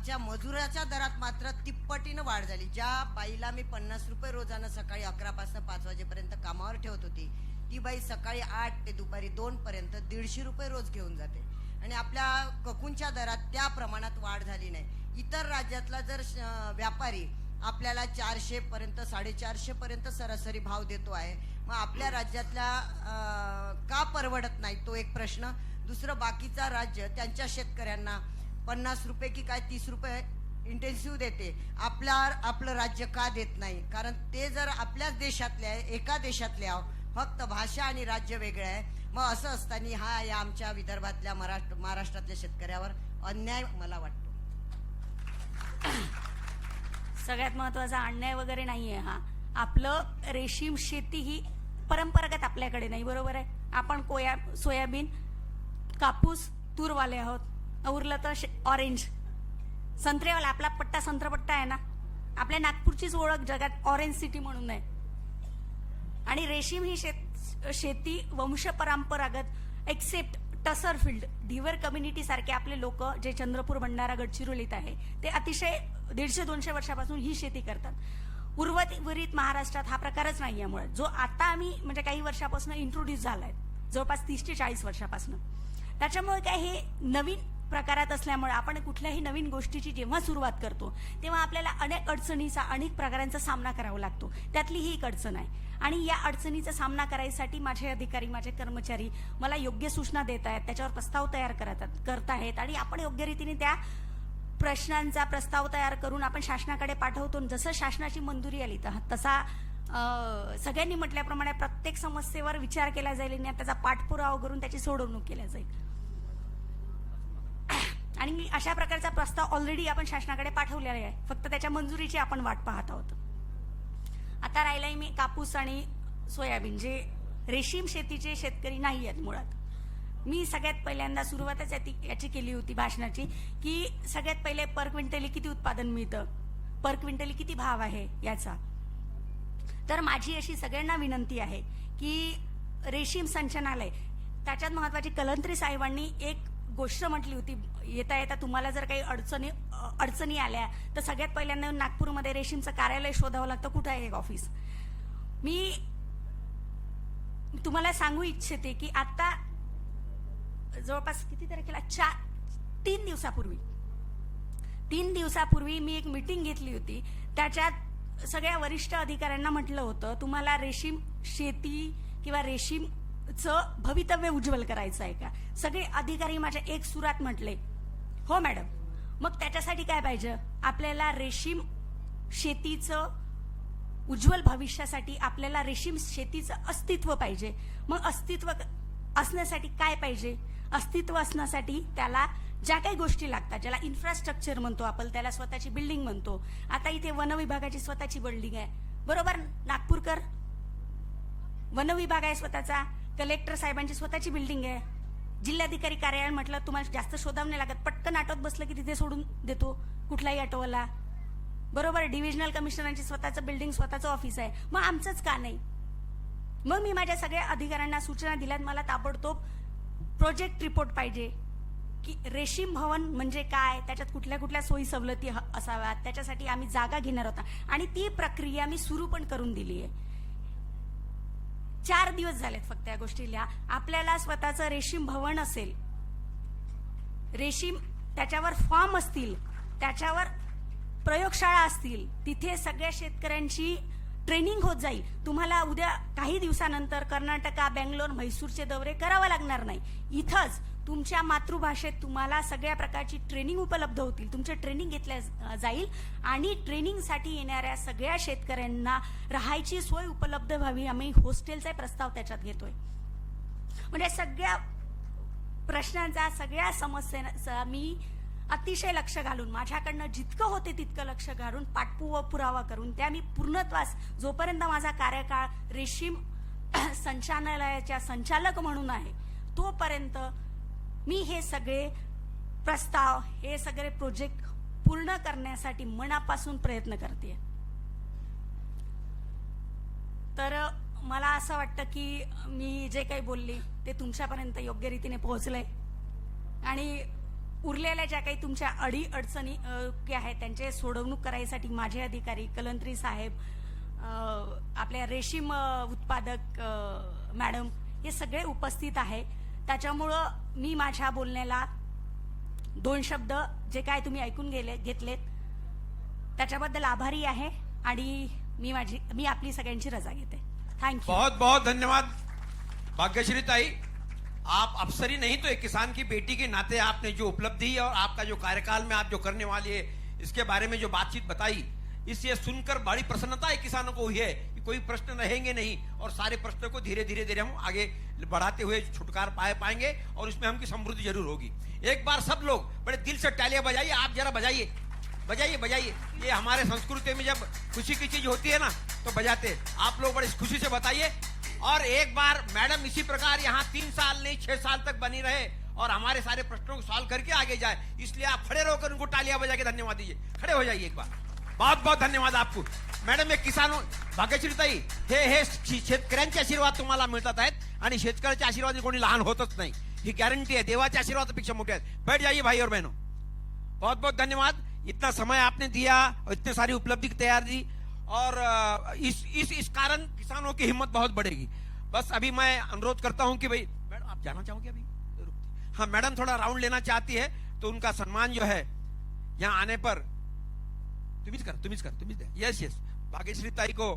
आमच्या मजुराच्या दरात मात्र तिप्पटीनं वाढ झाली. ज्या बाईला मी 50 रुपये रोजानं सकाळी 11 पासून 5 वाजेपर्यंत कामावर ठेवत होती, ती बाई सकाळी 8 ते दुपारी 2 पर्यंत 150 रुपये रोज घेऊन जाते. आणि आपल्या ककूंच्या दरात त्या प्रमाणात वाढ झाली नाही. इतर राज्यातला जर व्यापारी आपल्याला 400 पर्यंत 450 पर्यंत सरासरी भाव देतो आहे, मग आपल्या राज्यातल्या का परवडत नाही, तो एक प्रश्न. दुसरं, बाकीचा राज्य त्यांच्या शेतकऱ्यांना 50 रुपये की काय 30 रुपये इंटेन्सिव्ह देते, आपलं राज्य का देत नाही? कारण ते जर आपल्याच देशातले आहे, एका देशातले आहो, फक्त भाषा आणि राज्य वेगळे आहे. मग असं असताना हा या आमच्या विदर्भातल्या महाराष्ट्रातल्या शेतकऱ्यावर अन्याय मला वाटतो. सगळ्यात महत्वाचा अन्याय वगैरे नाहीये हा. आपलं रेशीम शेती ही परंपरागत आपल्याकडे नाही, बरोबर आहे. आपण सोयाबीन, कापूस, तूरवाले आहोत. उरलं तर ऑरेंज, संत्रेवाला. आपला पट्टा संत्रपट्टा आहे ना. आपल्या नागपूरचीच ओळख जगात ऑरेंज सिटी म्हणून आहे. आणि रेशीम ही शेती वंशपरंपरागत, एक्सेप्ट टसर फील्ड, ढिवर कम्युनिटी सारखे आपले लोक जे चंद्रपूर, भंडारा, गडचिरोलीत आहे, ते अतिशय 150-200 वर्षापासून ही शेती करतात. उर्वरित महाराष्ट्रात हा प्रकारच नाही. यामुळे जो आता आम्ही म्हणजे काही वर्षापासून इंट्रोड्यूस झालाय, जवळपास 30 ते 40 वर्षापासून, त्याच्यामुळे काय हे नवीन प्रकारात असल्यामुळे आपण कुठल्याही नवीन गोष्टीची जेव्हा सुरुवात करतो तेव्हा आपल्याला अनेक अडचणीचा, अनेक प्रकारांचा सामना करावा लागतो. त्यातली ही एक अडचण आहे. आणि या अडचणीचा सामना करायसाठी माझे अधिकारी, माझे कर्मचारी मला योग्य सूचना देत आहेत, त्याच्यावर प्रस्ताव तयार करत आहेत. आणि आपण योग्य रीतीने त्या प्रश्नांचा प्रस्ताव तयार करून आपण शासनाकडे पाठवतो. जसं शासनाची मंजुरी आली तसा सगळ्यांनी म्हटल्याप्रमाणे प्रत्येक समस्येवर विचार केला जाईल आणि त्याचा पाठपुरावा करून त्याची सोडवणूक केली जाईल. आणि अशा प्रकारचा प्रस्ताव ऑलरेडी आपण शासनाकडे पाठवलेला आहे, फक्त त्याच्या मंजुरीची आपण वाट पाहत आहोत. आता राहिलाय मी कापूस आणि सोयाबीन, जे रेशीम शेतीचे शेतकरी नाही आहेत मुळात. मी सगळ्यात पहिल्यांदा सुरुवातच याची केली होती भाषणाची, की सगळ्यात पहिले पर क्विंटली किती उत्पादन मिळतं, पर क्विंटली किती भाव आहे याचा. तर माझी अशी सगळ्यांना विनंती आहे की रेशीम संचालनालय, त्याच्यात महत्वाची कलंत्री साहेबांनी एक गोष्ट म्हटली होती, येता येता तुम्हाला जर काही अडचणी आल्या तर सगळ्यात पहिल्यांदा नागपूरमध्ये रेशीमचं कार्यालय शोधावं लागतं. कुठं आहे एक ऑफिस? मी तुम्हाला सांगू इच्छिते की आता जवळपास किती तारखेला 3 दिवसापूर्वी मी एक मीटिंग घेतली होती. त्याच्यात सगळ्या वरिष्ठ अधिकाऱ्यांना म्हटलं होतं, तुम्हाला रेशीम शेती किंवा रेशीमचं भवितव्य उज्ज्वल करायचं आहे का? सगळे अधिकारी माझ्या एक सुरात म्हटले, हो मॅडम. मग त्याच्यासाठी काय पाहिजे? आपल्याला रेशीम शेतीचं उज्ज्वल भविष्यासाठी आपल्याला रेशीम शेतीचं अस्तित्व पाहिजे. मग अस्तित्व असण्यासाठी काय पाहिजे? अस्तित्व असण्यासाठी त्याला ज्या काही गोष्टी लागतात, ज्याला इन्फ्रास्ट्रक्चर म्हणतो आपण, त्याला स्वतःची बिल्डिंग म्हणतो. आता इथे वन विभागाची स्वतःची बिल्डिंग आहे, बरोबर नागपूरकर? वन विभाग आहे स्वतःचा, कलेक्टर साहेबांची स्वतःची बिल्डिंग आहे, जिल्हाधिकारी कार्यालय म्हटलं तुम्हाला जास्त शोधावं नाही लागत, पटकन ऑटोत बसलं की तिथे सोडून देतो कुठलाही ऑटोवाला, बरोबर? डिव्हिजनल कमिशनरांची स्वतःचं बिल्डिंग, स्वतःचं ऑफिस आहे. मग आमचंच का नाही? मग मी माझ्या सगळ्या अधिकाऱ्यांना सूचना दिल्यात, मला ताबडतोब प्रोजेक्ट रिपोर्ट पाहिजे की रेशीम भवन म्हणजे काय, त्याच्यात कुठल्या कुठल्या सोयी सवलती असाव्यात, त्याच्यासाठी आम्ही जागा घेणार होता. आणि ती प्रक्रिया मी सुरू पण करून दिली आहे. 4 दिवस झालेत फक्त या गोष्टीला. आपल्याला स्वतःचं रेशीम भवन असेल, रेशीम त्याच्यावर फॉर्म असतील, त्याच्यावर प्रयोगशाळा असतील, तिथे सगळ्या शेतकऱ्यांची ट्रेनिंग होत जाईल. तुम्हाला उद्या काही दिवसानंतर कर्नाटका, बेंगलोर, म्हैसूरचे दौरे करावा लागणार नाही. इथंच तुमच्या मातृभाषेत तुम्हाला सगळ्या प्रकारची ट्रेनिंग उपलब्ध होतील, तुमचे ट्रेनिंग घेतल्या जाईल. आणि ट्रेनिंगसाठी येणाऱ्या सगळ्या शेतकऱ्यांना राहायची सोय उपलब्ध व्हावी. आम्ही हॉस्टेलचा प्रस्ताव त्याच्यात घेतोय. म्हणजे सगळ्या प्रश्नांचा, सगळ्या समस्यांचा मी अतिशय लक्ष घालून, माझ्याकडनं जितकं होते तितकं लक्ष घालून, पाठपुरावा करून त्या मी पूर्णत्वास, जोपर्यंत माझा कार्यकाळ रेशीम संचालनालयाच्या संचालक म्हणून आहे तोपर्यंत मी हे सगळे प्रस्ताव, हे सगळे प्रोजेक्ट पूर्ण करण्यासाठी मनापासून प्रयत्न करते. तर मला असं वाटतं की मी जे काही बोलली ते तुमच्यापर्यंत योग्य रीतीने पोहोचलंय. आणि उरलेल्या ज्या काही तुमच्या अडी अडचणी आहेत त्यांचे सोडवणूक करायसाठी माझे अधिकारी कलंत्री साहेब, आपल्या रेशीम उत्पादक मॅडम हे सगळे उपस्थित आहे. त्याच्यामुळं मी माझ्या बोलण्याला 2 शब्द जे काय तुम्ही ऐकून घेतलेत त्याच्याबद्दल आभारी आहे आणि मी आपली सगळ्यांची रजा घेते. थँक्यू. बहुत बहुत धन्यवाद भाग्यश्री ताई. आप अफसरी नहीं तो एक किसान की बेटी के नाते आपने जो उपलब्धि और आपका जो कार्यकाल में आप जो करने वाली है इसके बारे में जो बातचीत बताई, इससे सुनकर बड़ी प्रसन्नता है किसानों को हुई है कि कोई प्रश्न रहेंगे नहीं और सारे प्रश्नों को धीरे धीरे धीरे हम आगे बढ़ाते हुए छुटकार पाएंगे और इसमें हमकी समृद्धि जरूर होगी. एक बार सब लोग बड़े दिल से तालियां बजाइए. आप जरा बजाइए बजाइए बजाइए. ये हमारे संस्कृति में जब खुशी की चीज होती है ना तो बजाते. आप लोग बड़ी खुशी से बताइए. और एक बार मैडम इसी प्रकार यहाँ 3 साल नहीं 6 साल तक बनी रहे और हमारे सारे प्रश्नों को सॉल्व करके आगे जाए. इसलिए आप खड़े रहकर उनको तालियां बजा के धन्यवाद दीजिए. खड़े हो जाइए एक बार. बहुत बहुत धन्यवाद आपको मॅडम. एक किसान भाग्यश्री ताई, हे शेतकऱ्यांचे आशीर्वाद तुम्हाला मिळतात आहेत आणि शेतकऱ्याचे आशीर्वाद कोणी लहान होतच नाही. ही गॅरंटी आहे. देवाच्या आशीर्वादापेक्षा मोठे आहेत. बैठ जाइए भाई और बहनों. बहुत बहुत धन्यवाद. इतना समय आपने दिया और इतने सारी उपलब्धि तैयार दी और इस कारण किसानों की हिम्मत बहुत बढ़ेगी. बस अभी मैं अनुरोध करता हूं कि भाई मैडम आप जाना चाहोगे अभी? हाँ मैडम थोड़ा राउंड लेना चाहती है तो उनका सम्मान जो है यहाँ आने पर तुम्हीच कर. यस भाग्यश्री ताई को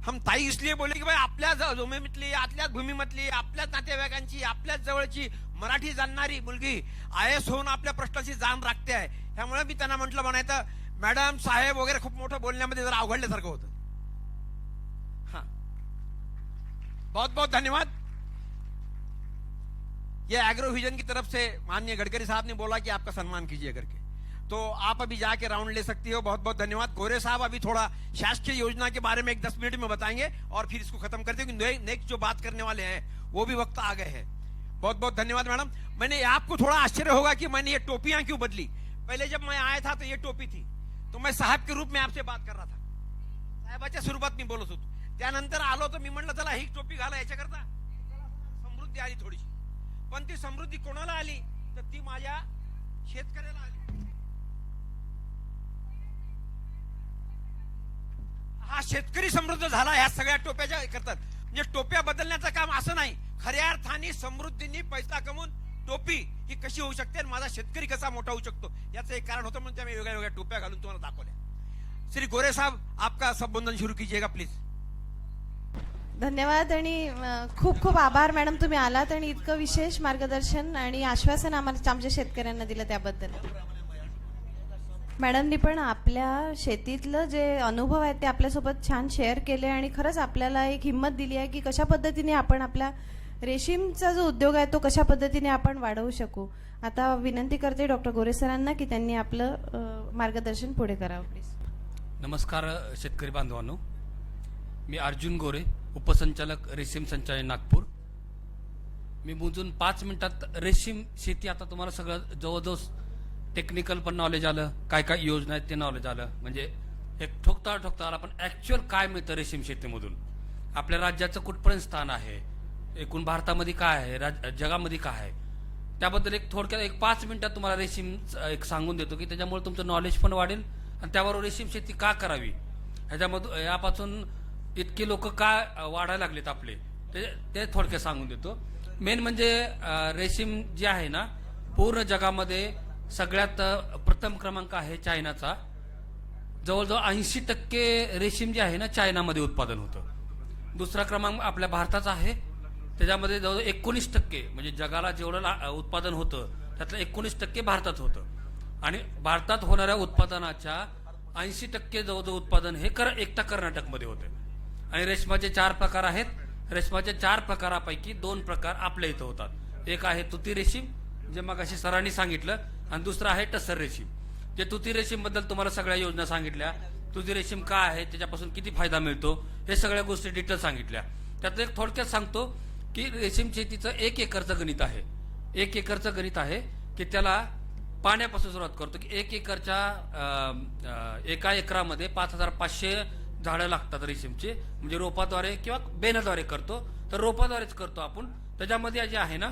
हम ताई इसलिए बोले की भाई आपल्या जमिनीतली, आपल्याच भूमीमधली, आपल्याच नातेवाईकांची, आपल्याच जवळची मराठी जाणणारी मुलगी IAS होऊन आपल्या प्रश्नाची जाण राखते आहे. त्यामुळे मी त्यांना म्हटलं म्हणायचं मॅडम साहेब वगैरे खूप मोठं बोलण्यामध्ये जरा अवघडल्यासारखं होतं. हाँ बहुत बहुत धन्यवाद. ये एग्रो विजन की तरफ से माननीय गडकरी साहब ने बोला कि आपका सम्मान कीजिए करके, तो आप अभी जाके राउंड ले सकती हो. बहुत बहुत धन्यवाद. गोरे साहब अभी थोड़ा शासकीय योजना के बारे में एक 10 मिनट में बताएंगे और फिर इसको खत्म करते हैं. नेक्स्ट जो बात करने वाले हैं वो भी वक्त आ गए हैं. बहुत बहुत धन्यवाद मैडम. मैंने आपको थोड़ा आश्चर्य होगा कि मैंने ये टोपियां क्यों बदली. पहले जब मैं आया था तो ये टोपी थी तो मैं साहेब के रूप में आपसे बात कर रहा था. साहेबाच्या स्वरूपात मी बोलत होतो. त्यानंतर आलो तर मी म्हणलं चला ही टोपी घाला याच्याकरता समृद्धी आली थोडीशी. पण ती समृद्धी कोणाला आली तर ती माझ्या शेतकऱ्याला आली. हा शेतकरी समृद्ध झाला ह्या सगळ्या टोप्याच्या करतात. म्हणजे टोप्या बदलण्याचं काम असं नाही. खऱ्या अर्थाने समृद्धीने पैसा कमवून टोपी ही कशी होऊ शकते आणि माझा शेतकरी कसा मोठा होऊ शकतो याचं एक कारण होतं म्हणून त्या वेगळ्या वेगळ्या टोप्या घालून तुम्हाला दाखवल्या. श्री गोरे साहब आपका संबोधन शुरू कीजिएगा प्लीज. धन्यवाद आणि खूप खूप आभार मॅडम, तुम्ही आलात आणि इतकं विशेष मार्गदर्शन आणि आश्वासन आम्हाला आमच्या शेतकऱ्यांना दिलं त्याबद्दल. मॅडमनी पण आपल्या शेतीतलं जे अनुभव आहेत ते आपल्यासोबत छान शेअर केले आणि खरंच आपल्याला एक हिंमत दिली आहे की कशा पद्धतीने आपण आपल्या रेशीमचा जो उद्योग आहे तो कशा पद्धतीने आपण वाढवू शकू. आता विनंती करते डॉक्टर गोरे सरांना की त्यांनी आपलं मार्गदर्शन पुढे करावं प्लीज. नमस्कार शेतकरी बांधवांनो, मी अर्जुन गोरे, उपसंचालक रेशीम संचालय नागपूर. मी मोजून 5 मिनिटात रेशीम शेती, आता तुम्हाला सगळं जवळजवळ टेक्निकल पण नॉलेज आलं, काय काय योजना आहेत ते नॉलेज आलं. म्हणजे एक ठोकता आला पण ऍक्च्युअल काय मिळतं रेशीम शेतीमधून, आपल्या राज्याचं कुठपर्यंत स्थान आहे, एकूण भारतामध्ये काय आहे, जगामध्ये काय आहे, त्याबद्दल एक थोडक्यात एक 5 मिनिटात तुम्हाला रेशीम एक सांगून देतो की त्याच्यामुळे तुमचं नॉलेज पण वाढेल आणि त्याबरोबर रेशीम शेती का करावी, ह्याच्यामधून यापासून इतके लोक का वाढायला लागलेत आपले ते थोडक्यात सांगून देतो. मेन म्हणजे रेशीम जे आहे ना, पूर्ण जगामध्ये सगळ्यात प्रथम क्रमांक आहे चायनाचा. जवळजवळ 80% रेशीम जे आहे ना चायनामध्ये उत्पादन होतं. दुसरा क्रमांक आपल्या भारताचा आहे, त्याच्यामध्ये जवळजवळ 19% म्हणजे जगाला जेवढं उत्पादन होतं त्यातलं 19% भारतात होतं. आणि भारतात होणाऱ्या उत्पादनाच्या 80% जवळजवळ उत्पादन हे एकटा कर्नाटकमध्ये होतं. आणि रेशमाचे 4 प्रकार आहेत. रेशमाच्या 4 प्रकारापैकी 2 प्रकार आपल्या इथं होतात. एक आहे तुती रेशीम, जे मग अशी सरांनी सांगितलं, आणि दुसरं आहे टसर रेशीम. जे तुती रेशीम बद्दल तुम्हाला सगळ्या योजना सांगितल्या, तुती रेशीम काय आहे, त्याच्यापासून किती फायदा मिळतो, हे सगळ्या गोष्टी डिटेल सांगितल्या. त्यात एक थोडक्यात सांगतो की रेशीम शेतीचं 1 एकरचं गणित आहे. 1 एकरचं गणित आहे की त्याला पाण्यापासून सुरुवात करतो की 1 एकरच्या एका एकरामध्ये 5500 झाडं लागतात रेशीमचे. म्हणजे रोपाद्वारे किंवा बेनाद्वारे करतो तर रोपाद्वारेच करतो आपण. त्याच्यामध्ये जे आहे ना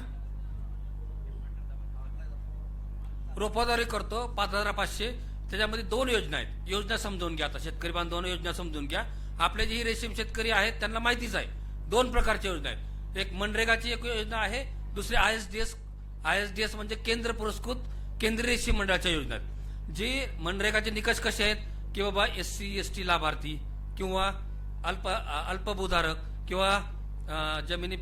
रोपाद्वारे करतो 5,500. त्याच्यामध्ये 2 योजना आहेत. योजना समजून घ्या. आता शेतकरी बांधवांनो योजना समजून घ्या. आपले जे रेशीम शेतकरी आहेत त्यांना माहितीच आहे 2 प्रकारच्या योजना आहेत. एक मनरेगाची एक योजना आहे, दुसरी ISDS म्हणजे केंद्र पुरस्कृत केंद्रीय रेशीम मंडळाच्या योजना आहेत. जी मनरेगाचे निकष कसे आहेत की बाबा SC ST लाभार्थी किंवा अल्पभूधारक किंवा जमिनी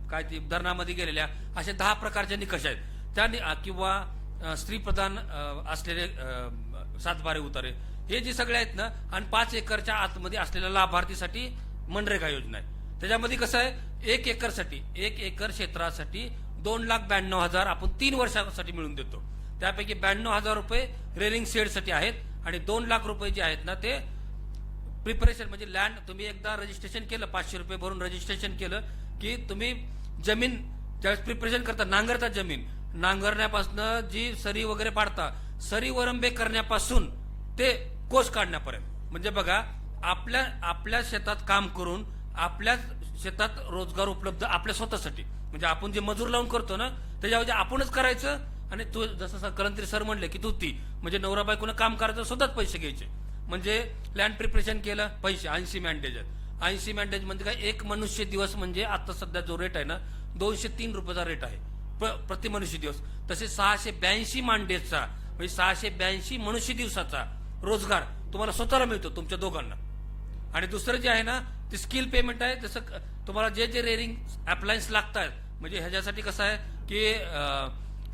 काय ती धरणामध्ये गेलेल्या असे 10 प्रकारचे निकष आहेत. त्या किंवा स्त्री प्रधान असलेले सातबारे उतारे हे जे सगळे आहेत ना, आणि 5 एकरच्या आतमध्ये असलेल्या लाभार्थीसाठी मनरेगा योजना आहे. त्याच्यामध्ये कसं आहे 1 एकरसाठी 1 एकर क्षेत्रासाठी 2,92,000 आपण 3 वर्षासाठी मिळून देतो. त्यापैकी 92,000 रुपये रेलिंग शेडसाठी आहेत आणि 2 लाख रुपये जे आहेत ना ते प्रिपरेशन म्हणजे लँड. तुम्ही एकदा रजिस्ट्रेशन केलं 500 रुपये भरून रजिस्ट्रेशन केलं की तुम्ही जमीन ज्यावेळेस प्रिपरेशन करता नांगरता जमीन नांगरण्यापासून जी सरी वगैरे पाडता सरी वरंबे करण्यापासून ते कोस काढण्यापर्यंत म्हणजे बघा आपल्या शेतात काम करून आपल्या शेतात रोजगार उपलब्ध आपल्या स्वतःसाठी म्हणजे आपण जे मजूर लावून करतो ना त्याच्याऐवजी आपणच करायचं. आणि तू जसं कलंत्री सर म्हणले की ती म्हणजे नवरा बायकोनं काम करायचं स्वतःच पैसे घ्यायचे. म्हणजे लँड प्रिपरेशन केलं पैसे 80 मॅन्डेज आहेत. 80 मॅन्डेज म्हणजे काय 1 मनुष्य दिवस म्हणजे आता सध्या जो रेट आहे ना 203 रुपयाचा रेट आहे प्रति मनुष्य दिवस. तसे 682 मॅन्डेजचा म्हणजे 682 मनुष्य दिवसाचा रोजगार तुम्हाला स्वतःला मिळतो तुमच्या दोघांना. आणि दुसरं जे आहे ना ते स्किल पेमेंट आहे. जसं तुम्हाला जे रेरिंग अप्लायन्स लागतात म्हणजे ह्याच्यासाठी कसं आहे की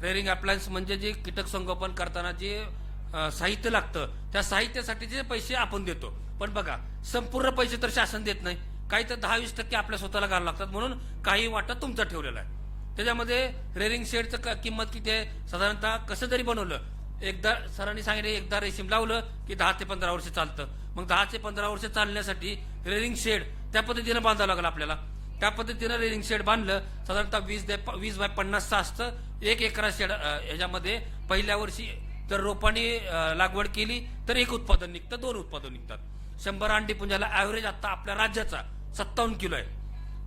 रेरिंग अप्लायन्स म्हणजे जे कीटक संगोपन करताना जे साहित्य लागतं त्या साहित्यासाठीचे पैसे आपण देतो. पण बघा संपूर्ण पैसे तर शासन देत नाही. काही तर 10-20% आपल्या स्वतःला घालावं लागतात. म्हणून काही वाटा तुमचा ठेवलेला आहे. त्याच्यामध्ये रेरिंग शेडचं किंमत किती आहे साधारणतः कसं जरी बनवलं एकदा सरांनी सांगितलं एकदा रेशीम लावलं की 10 ते 15 वर्ष चालतं. मग 10 ते 15 वर्ष चालण्यासाठी रेरिंग शेड त्या पद्धतीनं बांधावं लागलं आपल्याला. त्या पद्धतीनं रेलिंग शेड बांधलं साधारणतः 20 बाय 50 असतं. 1 एकरा शेड ह्याच्यामध्ये पहिल्या वर्षी जर रोपानी लागवड केली तर 1 उत्पादन निघतं 2 उत्पादन निघतात. 100 अंडी पुंजाला ऍव्हरेज आता आपल्या राज्याचा 57 किलो आहे.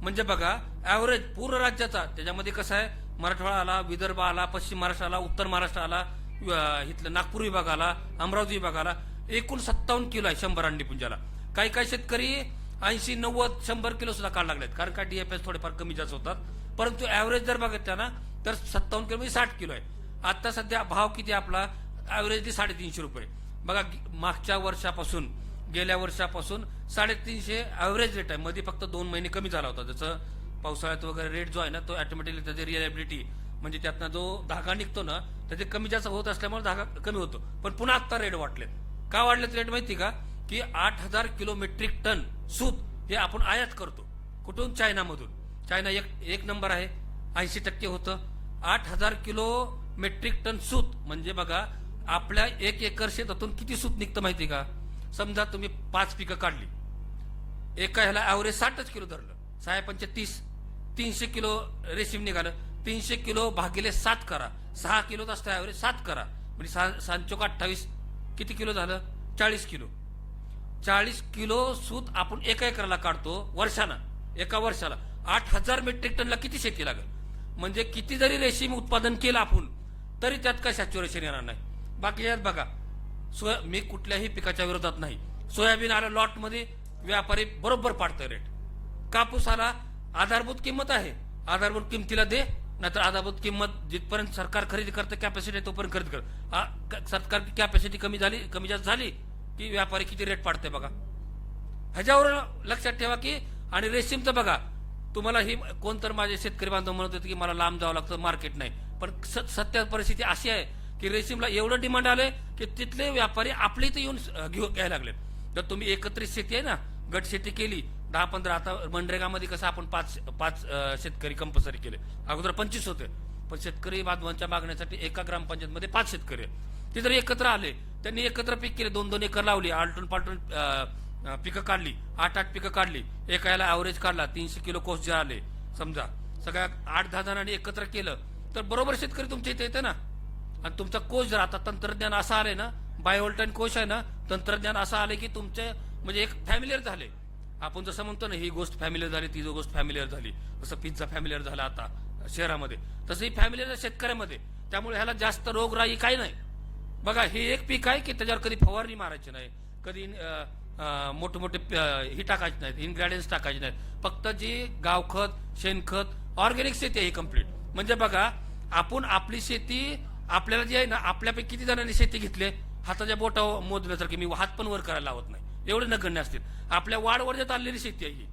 म्हणजे बघा ऍव्हरेज पूर्ण राज्याचा. त्याच्यामध्ये कसं आहे मराठवाडा आला, विदर्भ आला, पश्चिम महाराष्ट्र आला, उत्तर महाराष्ट्र आला, इथलं नागपूर विभाग आला, अमरावती विभाग आला. एकूण 57 किलो आहे 100 अंडी पुंजाला. काही शेतकरी 80, 90, 100 किलो सुद्धा काढ लागलेत कारण का DFS थोडेफार कमी जास्त होतात. परंतु ऍव्हरेज जर बघितलं ना तर 57 किलो म्हणजे 60 किलो आहे. आता सध्या भाव किती आपला ऍव्हरेजली 350 रुपये. बघा मागच्या वर्षापासून गेल्या वर्षापासून 350 ऍव्हरेज रेट आहे. मध्ये फक्त 2 महिने कमी झाला होता. जसं पावसाळ्यात वगैरे रेट जो आहे ना तो ऑटोमॅटिकली त्याची रिलायबिलिटी म्हणजे त्यातनं जो धागा निघतो ना त्याचे कमी जास्त होत असल्यामुळे धागा कमी होतो. पण पुन्हा आता रेट वाढलेत. का वाढलेत रेट माहिती का की 8,000 किलो मेट्रिक टन सूत हे आपण आयात करतो. कुठून चायनामधून. चायना एक नंबर आहे 80% होतं. 8,000 किलो मेट्रिक टन सूत म्हणजे बघा आपल्या 1 एकर शेतातून किती सूत निघतं माहिती का. समजा तुम्ही 5 पिकं काढली एका ह्याला ऍव्हरेज 60 किलो धरलं 6 30 300 किलो रेशीम निघालं. 300 किलो भागिले 7 करा 6 किलो असतं ऍव्हरेज 7 करा म्हणजे 7 28 किती किलो झालं 40 किलो. 40 किलो सूत आपण 1 एकराला काढतो वर्षानं. एका वर्षाला 8,000 मेट्रिक टनला किती शेती लागेल. म्हणजे किती जरी रेशीम उत्पादन केलं आपण तरी त्यात काय सॅच्युरेशन येणार नाही. बाकी यात बघा मी कुठल्याही पिकाच्या विरोधात नाही. सोयाबीन आलं लॉटमध्ये व्यापारी बरोबर पाडतं रेट. कापूस आला आधारभूत किंमत आहे आधारभूत किमतीला दे नाहीतर आधारभूत किंमत जिथपर्यंत सरकार खरेदी करतं कॅपॅसिटी तोपर्यंत खरेदी कर. सरकारची कॅपॅसिटी कमी जास्त झाली की व्यापारी किती रेट पाडते बघा. ह्याच्यावर लक्षात ठेवा की आणि रेशीमचं बघा तुम्हाला ही कोणतर माझे शेतकरी बांधव म्हणत होते की मला लांब जावं लागतं मार्केट नाही. पण सत्य परिस्थिती अशी आहे की रेशीमला एवढं डिमांड आलंय की तिथले व्यापारी आपल्या इथे येऊन घ्यायला लागले. जर तुम्ही एकत्रित शेती आहे ना गट शेती केली 10-15 आता मनरेगामध्ये कसं आपण 5 शेतकरी कंपल्सरी केले. अगोदर 25 होते पण शेतकरी बांधवांच्या मागण्यासाठी एका ग्रामपंचायतमध्ये 5 शेतकरी ते जर एकत्र आले त्यांनी एकत्र पीक केले 2-2 एकर लावली आलटून पालटून पिकं काढली 8-8 पिकं काढली. एका याला ऍव्हरेज काढला 300 किलो कोस जे आले समजा सगळ्या 8-10 जणांनी एकत्र केलं तर बरोबर शेतकरी तुमच्या इथे येते ना. आणि तुमचा कोश जर आता तंत्रज्ञान असं आले ना बायोल्टाईन कोश आहे ना तंत्रज्ञान असं आले की तुमचे म्हणजे एक फॅमिलियर झाले. आपण जसं म्हणतो ना ही गोष्ट फॅमिलियर झाली ती गोष्ट फॅमिलियर झाली. जसं पिझ्झा फॅमिलियर झाला आता शहरामध्ये तसं ही फॅमिलियर शेतकऱ्यामध्ये त्यामुळे ह्याला जास्त रोगराई काही नाही. बघा हे एक पीक आहे की त्याच्यावर कधी फवारणी मारायची नाही, कधी मोठे मोठे ही टाकायचे नाहीत, इन्ग्रेडियंट्स टाकायचे नाहीत. फक्त जी गावखत, शेणखत, ऑर्गॅनिक शेती आहे ही कम्प्लीट. म्हणजे बघा आपण आपली शेती, आपल्याला जी आहे ना, आपल्यापैकी किती जणांनी शेती घेतली हाताच्या बोटावर मोजण्यासारखी, मी हात पण वर करायला लावत नाही, एवढे नगण्य असतील. आपल्या वाडवरच्या चाललेली शेती आहे ही.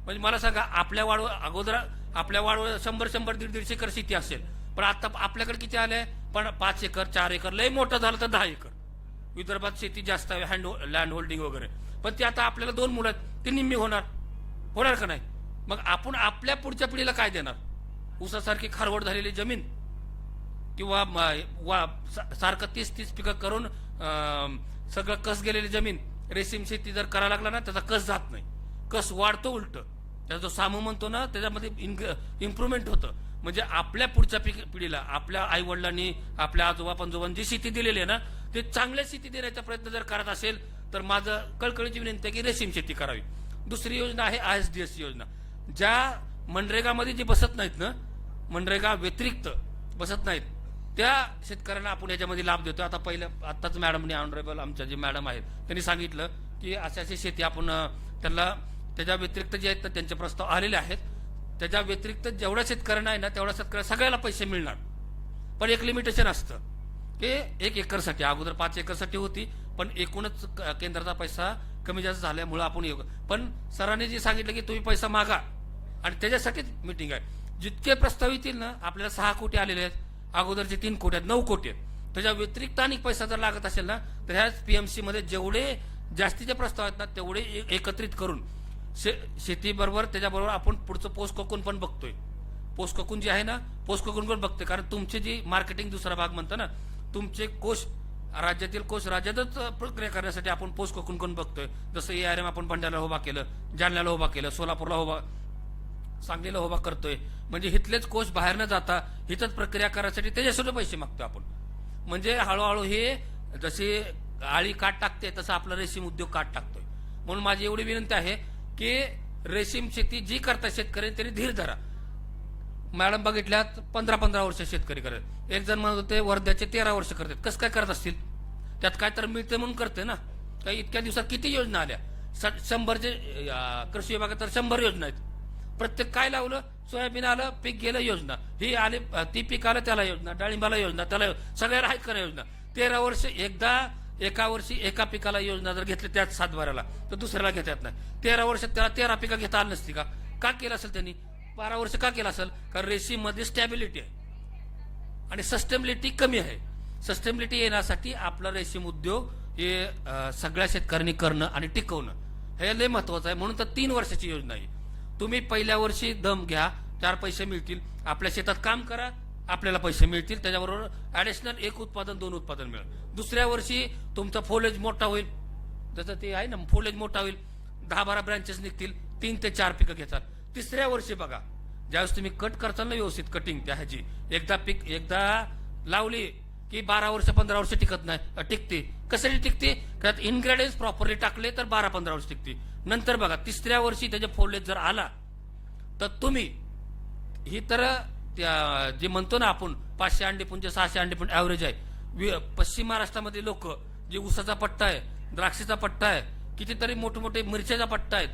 म्हणजे मला सांगा, आपल्या वाडवर अगोदर आपल्या वाडवर 100-100, 150 एकर शेती असेल, पण आता आपल्याकडे किती आले, पण 5 एकर 4 एकर, लय मोठं झालं तर 10 एकर. विदर्भात शेती जास्त आहे, लँड होल्डिंग वगैरे. पण ते आता आपल्याला 2 मुलं आहेत, ते निम्मी होणार का नाही? मग आपण आपल्या पुढच्या पिढीला काय देणार? ऊसासारखी खारवड झालेली जमीन किंवा सारखं 30-30 पिकं करून सगळं कस गेलेली जमीन. रेशीम शेती जर करायला लागला ना, त्याचा कस जात नाही, कस वाढतो उलट. त्याचा जो सामू म्हणतो ना, त्याच्यामध्ये इम्प्रुव्हमेंट होतं. म्हणजे आपल्या पुढच्या पिढीला आपल्या आई वडिलांनी, आपल्या आजोबा पंजोबांनी जी शेती दिलेली आहे ना, ते चांगल्या शेती देण्याचा प्रयत्न जर करत असेल तर माझं कळकळीची विनंती आहे की रेशीम शेती करावी. दुसरी योजना आहे ISDS योजना. ज्या मनरेगामध्ये जे बसत नाहीत ना, मनरेगा व्यतिरिक्त बसत नाहीत, त्या शेतकऱ्यांना आपण याच्यामध्ये लाभ देतो. आताच मॅडमने, ऑनरेबल आमच्या जे मॅडम आहेत, त्यांनी सांगितलं की अशी शेती आपण त्यांना, त्याच्या व्यतिरिक्त जे आहेत त्यांचे प्रस्ताव आलेले आहेत. त्याच्या व्यतिरिक्त जेवढ्या शेतकऱ्यांना आहे ना, तेवढ्या शेतकऱ्यांना सगळ्याला पैसे मिळणार. पण एक लिमिटेशन असतं की 1 एकरसाठी, अगोदर 5 एकरसाठी होती, पण एकूणच केंद्राचा पैसा कमी जास्त झाल्यामुळे आपण येऊ. पण सरांनी जे सांगितलं की तुम्ही पैसा मागा, आणि त्याच्यासाठीच मिटिंग आहे. जितके प्रस्ताव येतील ना, आपल्याला 6 कोटी आलेले आहेत, अगोदरचे 3 कोटी आहेत, 9 कोटी आहेत. त्याच्या व्यतिरिक्त आणि पैसा जर लागत असेल ना, तर ह्या PMC मध्ये जेवढे जास्तीचे प्रस्ताव आहेत ना, तेवढे एकत्रित करून शेतीबरोबर त्याच्याबरोबर आपण पुढचं पोस्ट कोकून पण बघतोय. पोस्ट कोकून जे आहे ना, पोस्ट कोकून पण बघतोय. कारण तुमचे जी मार्केटिंग दुसरा भाग म्हणतो ना, तुमचे कोष, राज्यातील कोष राज्यातच प्रक्रिया करण्यासाठी आपण पोस्ट कोकून पण बघतोय. जसं ARM आपण भंडाऱ्याला उभा केलं, जालन्याला उभा केलं, सोलापूरला सांगलीला उभा करतोय. म्हणजे इथलेच कोष बाहेर न जाता हिथंच प्रक्रिया करायसाठी त्याच्यासाठी पैसे मागतोय आपण. म्हणजे हळूहळू हे जसे आळी काट टाकते तसं आपला रेशीम उद्योग काट टाकतोय. म्हणून माझी एवढी विनंती आहे की रेशीम शेती जी करतात शेतकरी त्यांनी धीर धरा. मॅडम बघितल्यात 15-15 वर्ष शेतकरी करत. एक जण म्हणत होते वर्ध्याचे 13 वर्ष करतात. कसं काय करत असतील? त्यात काय तर मिळते म्हणून करते ना. काही इतक्या दिवसात किती योजना आल्या, 100चे कृषी विभागात तर 100 योजना आहेत. प्रत्येक काय लावलं, सोयाबीन आलं, पीक गेलं, योजना ही आली, ती पीक आलं त्याला योजना, डाळिंबाला योजना, त्याला सगळ्या आहेत का योजना. 13 वर्ष एका वर्षी एका पिकाला योजना जर घेतली त्यात 7 बाराला, तर दुसऱ्याला घेता येत नाही. 13 वर्ष त्याला 13 पिकं घेता आली नसती का? का केलं असेल त्यांनी? 12 वर्ष का केलं असेल? कारण रेशीम मध्ये स्टॅबिलिटी आहे आणि सस्टेबिलिटी कमी आहे. सस्टेबिलिटी येण्यासाठी आपला रेशीम उद्योग हे सगळ्या शेतकऱ्यांनी करणं आणि टिकवणं हे लय महत्वाचं आहे. म्हणून तर 3 वर्षाची योजना आहे. तुम्ही पहिल्या वर्षी दम घ्या, 4 पैसे मिळतील, आपल्या शेतात काम करा, आपल्याला पैसे मिळतील, त्याच्याबरोबर ऍडिशनल 1 उत्पादन 2 उत्पादन मिळेल. दुसऱ्या वर्षी तुमचा फोलेज मोठा होईल, जसं ते आहे ना, फोलेज मोठा होईल, 10-12 ब्रँचेस निघतील, 3 ते 4 पिकं घेतात. तिसऱ्या वर्षी बघा, ज्यावेळेस तुम्ही कट करताल ना व्यवस्थित कटिंग त्या ह्याची, एकदा लावली की 12 वर्ष 15 वर्ष टिकत नाही, टिकते. कशासाठी टिकते? त्यात इन्ग्रेडियंट्स प्रॉपरली टाकले तर 12-15 वर्ष टिकते. नंतर बघा तिसऱ्या वर्षी त्याचे फोलेज जर आला तर तुम्ही ही तर जे म्हणतो ना आपण 500 अंडीपुंज 600 अंडीपुंज ऍव्हरेज आहे. पश्चिम महाराष्ट्रामध्ये लोक जे ऊसाचा पट्टा आहे, द्राक्षाचा पट्टा आहे, कितीतरी मोठे मोठे मिरच्याचा पट्टा आहेत,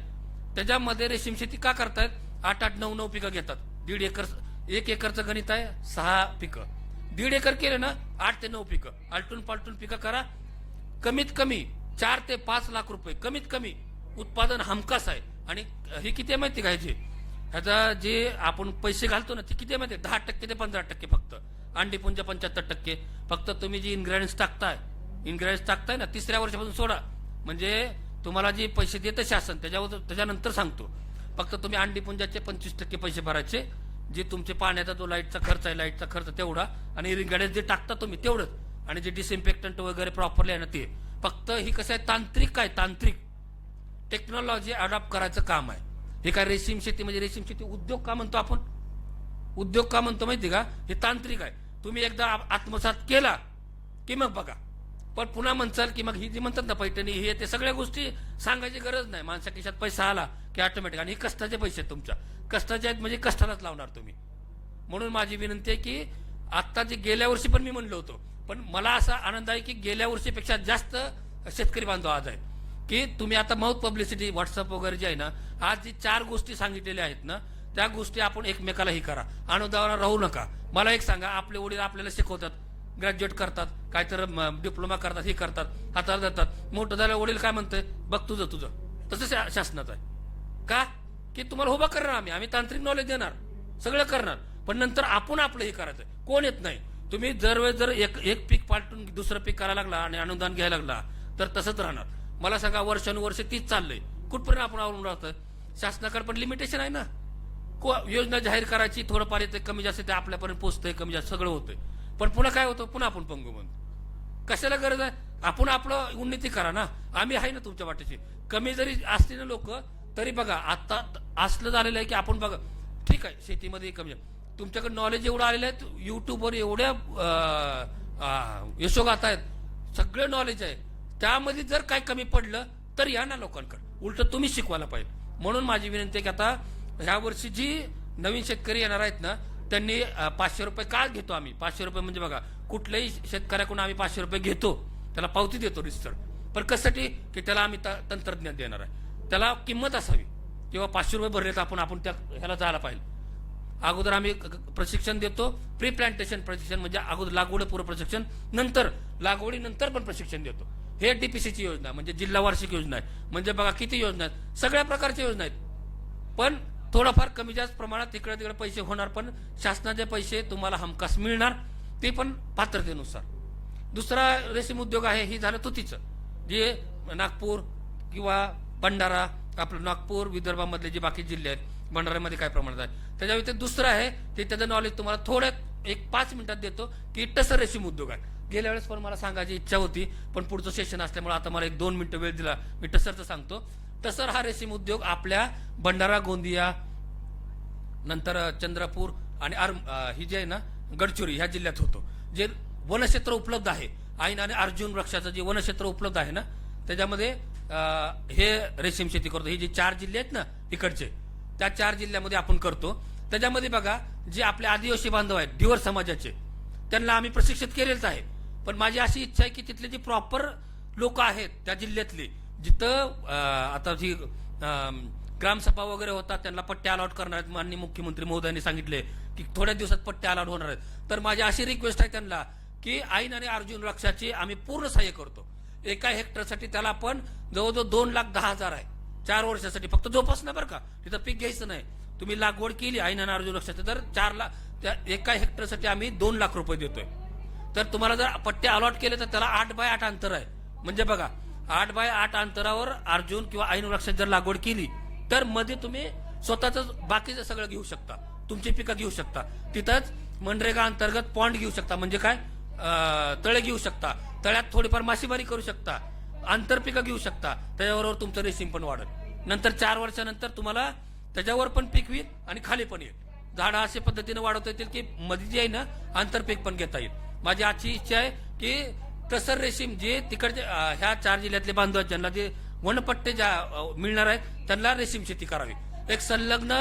त्याच्यामध्ये रेशीम शेती का करतायत? 8-8, 9-9 पिकं घेतात. 1.5 एकर, 1 एकरचं गणित आहे 6 पिकं. 1.5 एकर केले ना 8 ते 9 पिकं, आलटून पालटून पिकं करा. कमीत कमी 4 ते 5 लाख रुपये कमीत कमी उत्पादन हमखास आहे. आणि हे किती माहिती का? ह्याचा जे आपण पैसे घालतो ना ते किती माहिती? 10% ते 15% फक्त. अंडीपुंज 75%. फक्त तुम्ही जी इन्ग्रेडियंट्स टाकताय ना, तिसऱ्या वर्षापासून सोडा. म्हणजे तुम्हाला जे पैसे देतं शासन त्याच्यानंतर सांगतो. फक्त तुम्ही अंडीपुंजाचे 25% पैसे भरायचे, जे तुमचे पाण्याचा जो लाईटचा खर्च आहे, लाईटचा खर्च तेवढा, आणि इन्ग्रेडियंट्स जे टाकता तुम्ही तेवढंच, आणि जे डिसइन्फेक्टंट वगैरे प्रॉपरली आहे ना ते. फक्त ही कसं आहे, तांत्रिक टेक्नॉलॉजी अडॉप्ट करायचं काम आहे. हे काय रेशीम शेती म्हणजे रेशीम शेती उद्योग का म्हणतो आपण? उद्योग का म्हणतो माहिती का? हे तांत्रिक आहे. तुम्ही एकदा आत्मसात केला की मग बघा. पण पुन्हा म्हणचाल की मग ही जी म्हणतात ना पैठणी, हे ते सगळ्या गोष्टी सांगायची गरज नाही. माणसा खिशात पैसा आला की ऑटोमॅटिक. आणि हे कष्टाचे पैसे आहेत तुमच्या, कष्टाचे आहेत म्हणजे कष्टालाच लावणार तुम्ही. म्हणून माझी विनंती आहे की आता जे गेल्या वर्षी पण मी म्हणलो होतो, पण मला असा आनंद आहे की गेल्या वर्षीपेक्षा जास्त शेतकरी बांधव आज आहे की तुम्ही आता माउथ पब्लिसिटी व्हॉट्सअप वगैरे जे आहे ना, आज जी 4 गोष्टी सांगितलेल्या आहेत ना, त्या गोष्टी आपण एकमेकाला ही करा, अनुदानावर राहू नका. मला एक सांगा, आपले वडील आपल्याला शिकवतात, ग्रॅज्युएट करतात, काहीतरी डिप्लोमा करतात, हे करतात, हाताला जातात, मोठं झालं वडील काय म्हणतंय, बघ तुझं तुझं. तसं शासनाचं आहे का की तुम्हाला उभा करणार, आम्ही तांत्रिक नॉलेज देणार, सगळं करणार, पण नंतर आपण आपलं हे करायचं. कोण येत नाही. तुम्ही जर एक पीक पालटून दुसरं पीक करायला लागला आणि अनुदान घ्यायला लागला तर तसंच राहणार. मला सांगा, वर्षानुवर्ष तीच चाललंय, कुठपर्यंत आपण आवरून राहतोय. शासनाकडे पण लिमिटेशन आहे ना, योजना जाहीर करायची, थोडंफार येते, कमी जास्त ते आपल्यापर्यंत पोहोचतंय, कमी जास्त सगळं होतंय, पण पुन्हा काय होतं, पुन्हा आपण पंगू म्हणतो. कशाला गरज आहे, आपण आपलं उन्नती करा ना, आम्ही आहे ना तुमच्या वाटेची. कमी जरी असले ना लोक तरी बघा, आता असलं झालेलं आहे की आपण बघा, ठीक आहे शेतीमध्ये कमी, तुमच्याकडे नॉलेज एवढं आलेलं आहे, युट्यूबवर एवढ्या यशोगाथा आहेत, सगळं नॉलेज आहे, त्यामध्ये जर काय कमी पडलं तर या ना लोकांकडे, उलट तुम्ही शिकवायला पाहिजे. म्हणून माझी विनंती आहे की आता ह्या वर्षी जी नवीन शेतकरी येणार आहेत ना, त्यांनी 500 रुपये का घेतो आम्ही, 500 रुपये म्हणजे बघा, कुठल्याही शेतकऱ्याकडून आम्ही 500 रुपये घेतो, त्याला पावती देतो रिजिस्टर, पण कशासाठी की त्याला आम्ही तंत्रज्ञान देणार आहे, त्याला किंमत असावी, किंवा 500 रुपये भरले तर आपण त्या ह्याला जायला पाहिजे. अगोदर आम्ही प्रशिक्षण देतो, प्री प्लांटेशन प्रशिक्षण म्हणजे अगोदर लागवडपूर्व प्रशिक्षण, नंतर लागवडीनंतर पण प्रशिक्षण देतो. हे डीपीसीची योजना म्हणजे जिल्हा वार्षिक योजना आहे. म्हणजे बघा किती योजना आहेत, सगळ्या प्रकारच्या योजना आहेत, पण थोडाफार कमी जास्त प्रमाणात तिकडे तिकडे पैसे होणार, पण शासनाचे पैसे तुम्हाला हमखास मिळणार, ते पण पात्रतेनुसार. दुसरा रेशीम उद्योग आहे, हे झालं तुतीचं, जे नागपूर किंवा भंडारा, आपलं नागपूर विदर्भामधले जे बाकी जिल्हे आहेत, भंडाऱ्यामध्ये काय प्रमाणात आहे, त्याच्या व्यतिरिक्त दुसरं आहे ते त्याचं नॉलेज तुम्हाला थोड्यात 5 मिनिटात देतो की टसर रेशीम उद्योग आहे. गेल्या वेळेस पण मला सांगायची इच्छा होती, पण पुढचं सेशन असल्यामुळे आता मला 1-2 मिनिटं वेळ दिला, मी टसरचं सांगतो. टसर हा रेशीम उद्योग आपल्या भंडारा, गोंदिया, नंतर चंद्रपूर आणि ही जी आहे ना गडचिरोली ह्या जिल्ह्यात होतो. जे वनक्षेत्र उपलब्ध आहे, ऐन आणि अर्जुन वृक्षाचं जे वनक्षेत्र उपलब्ध आहे ना, त्याच्यामध्ये हे रेशीम शेती करतो. हे जे 4 जिल्हे आहेत ना इकडचे, त्या 4 जिल्ह्यामध्ये आपण करतो. त्याच्यामध्ये बघा, जे आपले आदिवासी बांधव आहेत, धिवर समाजाचे, त्यांना आम्ही प्रशिक्षित केलेलंच आहे, पण माझी अशी इच्छा आहे की तिथले जे प्रॉपर लोक आहेत त्या जिल्ह्यातले, जिथं आता जी ग्रामसभा वगैरे होतात, त्यांना पट्टे अलॉट करणार आहेत. माननीय मुख्यमंत्री महोदयांनी सांगितले की थोड्या दिवसात पट्टे अलॉट होणार आहेत. तर माझी अशी रिक्वेस्ट आहे त्यांना की ऐन आणि अर्जुन वृक्षाची आम्ही पूर्ण सहाय्य करतो. एका हेक्टरसाठी त्याला आपण जवळजवळ 2,10,000 आहे 4 वर्षासाठी, फक्त जोपासना बरं का, तिथं पीक घ्यायचं नाही. तुम्ही लागवड केली ऐन आणि अर्जुन वृक्षाची तर 4 लाख, त्या एका हेक्टरसाठी आम्ही 2 लाख रुपये देतोय. तर तुम्हाला जर पट्टे अलॉट केले तर त्याला 8x8 अंतर आहे. म्हणजे बघा, 8x8 अंतरावर अर्जुन किंवा ऐन वृक्षाची जर लागवड केली तर मध्ये तुम्ही स्वतःच बाकीचं सगळं घेऊ शकता, तुमची पिकं घेऊ शकता. तिथंच मनरेगा अंतर्गत पॉन्ड घेऊ शकता, म्हणजे काय, तळे घेऊ शकता, तळ्यात थोडीफार मासेमारी करू शकता, आंतरपिकं घेऊ शकता, त्याच्याबरोबर तुमचं रेशीम पण वाढेल. नंतर 4 वर्षानंतर तुम्हाला त्याच्यावर पण पीक होईल आणि खाली पण येईल. झाडं अशा पद्धतीने वाढवता येतील की मध्ये जे आहे ना आंतरपीक पण घेता येईल. माझी आजची इच्छा आहे की टसर रेशीम जे तिकडचे ह्या 4 जिल्ह्यातले बांधव आहेत, ज्यांना जे वनपट्टे मिळणार आहेत, त्यांना रेशीम शेती करावी. एक संलग्न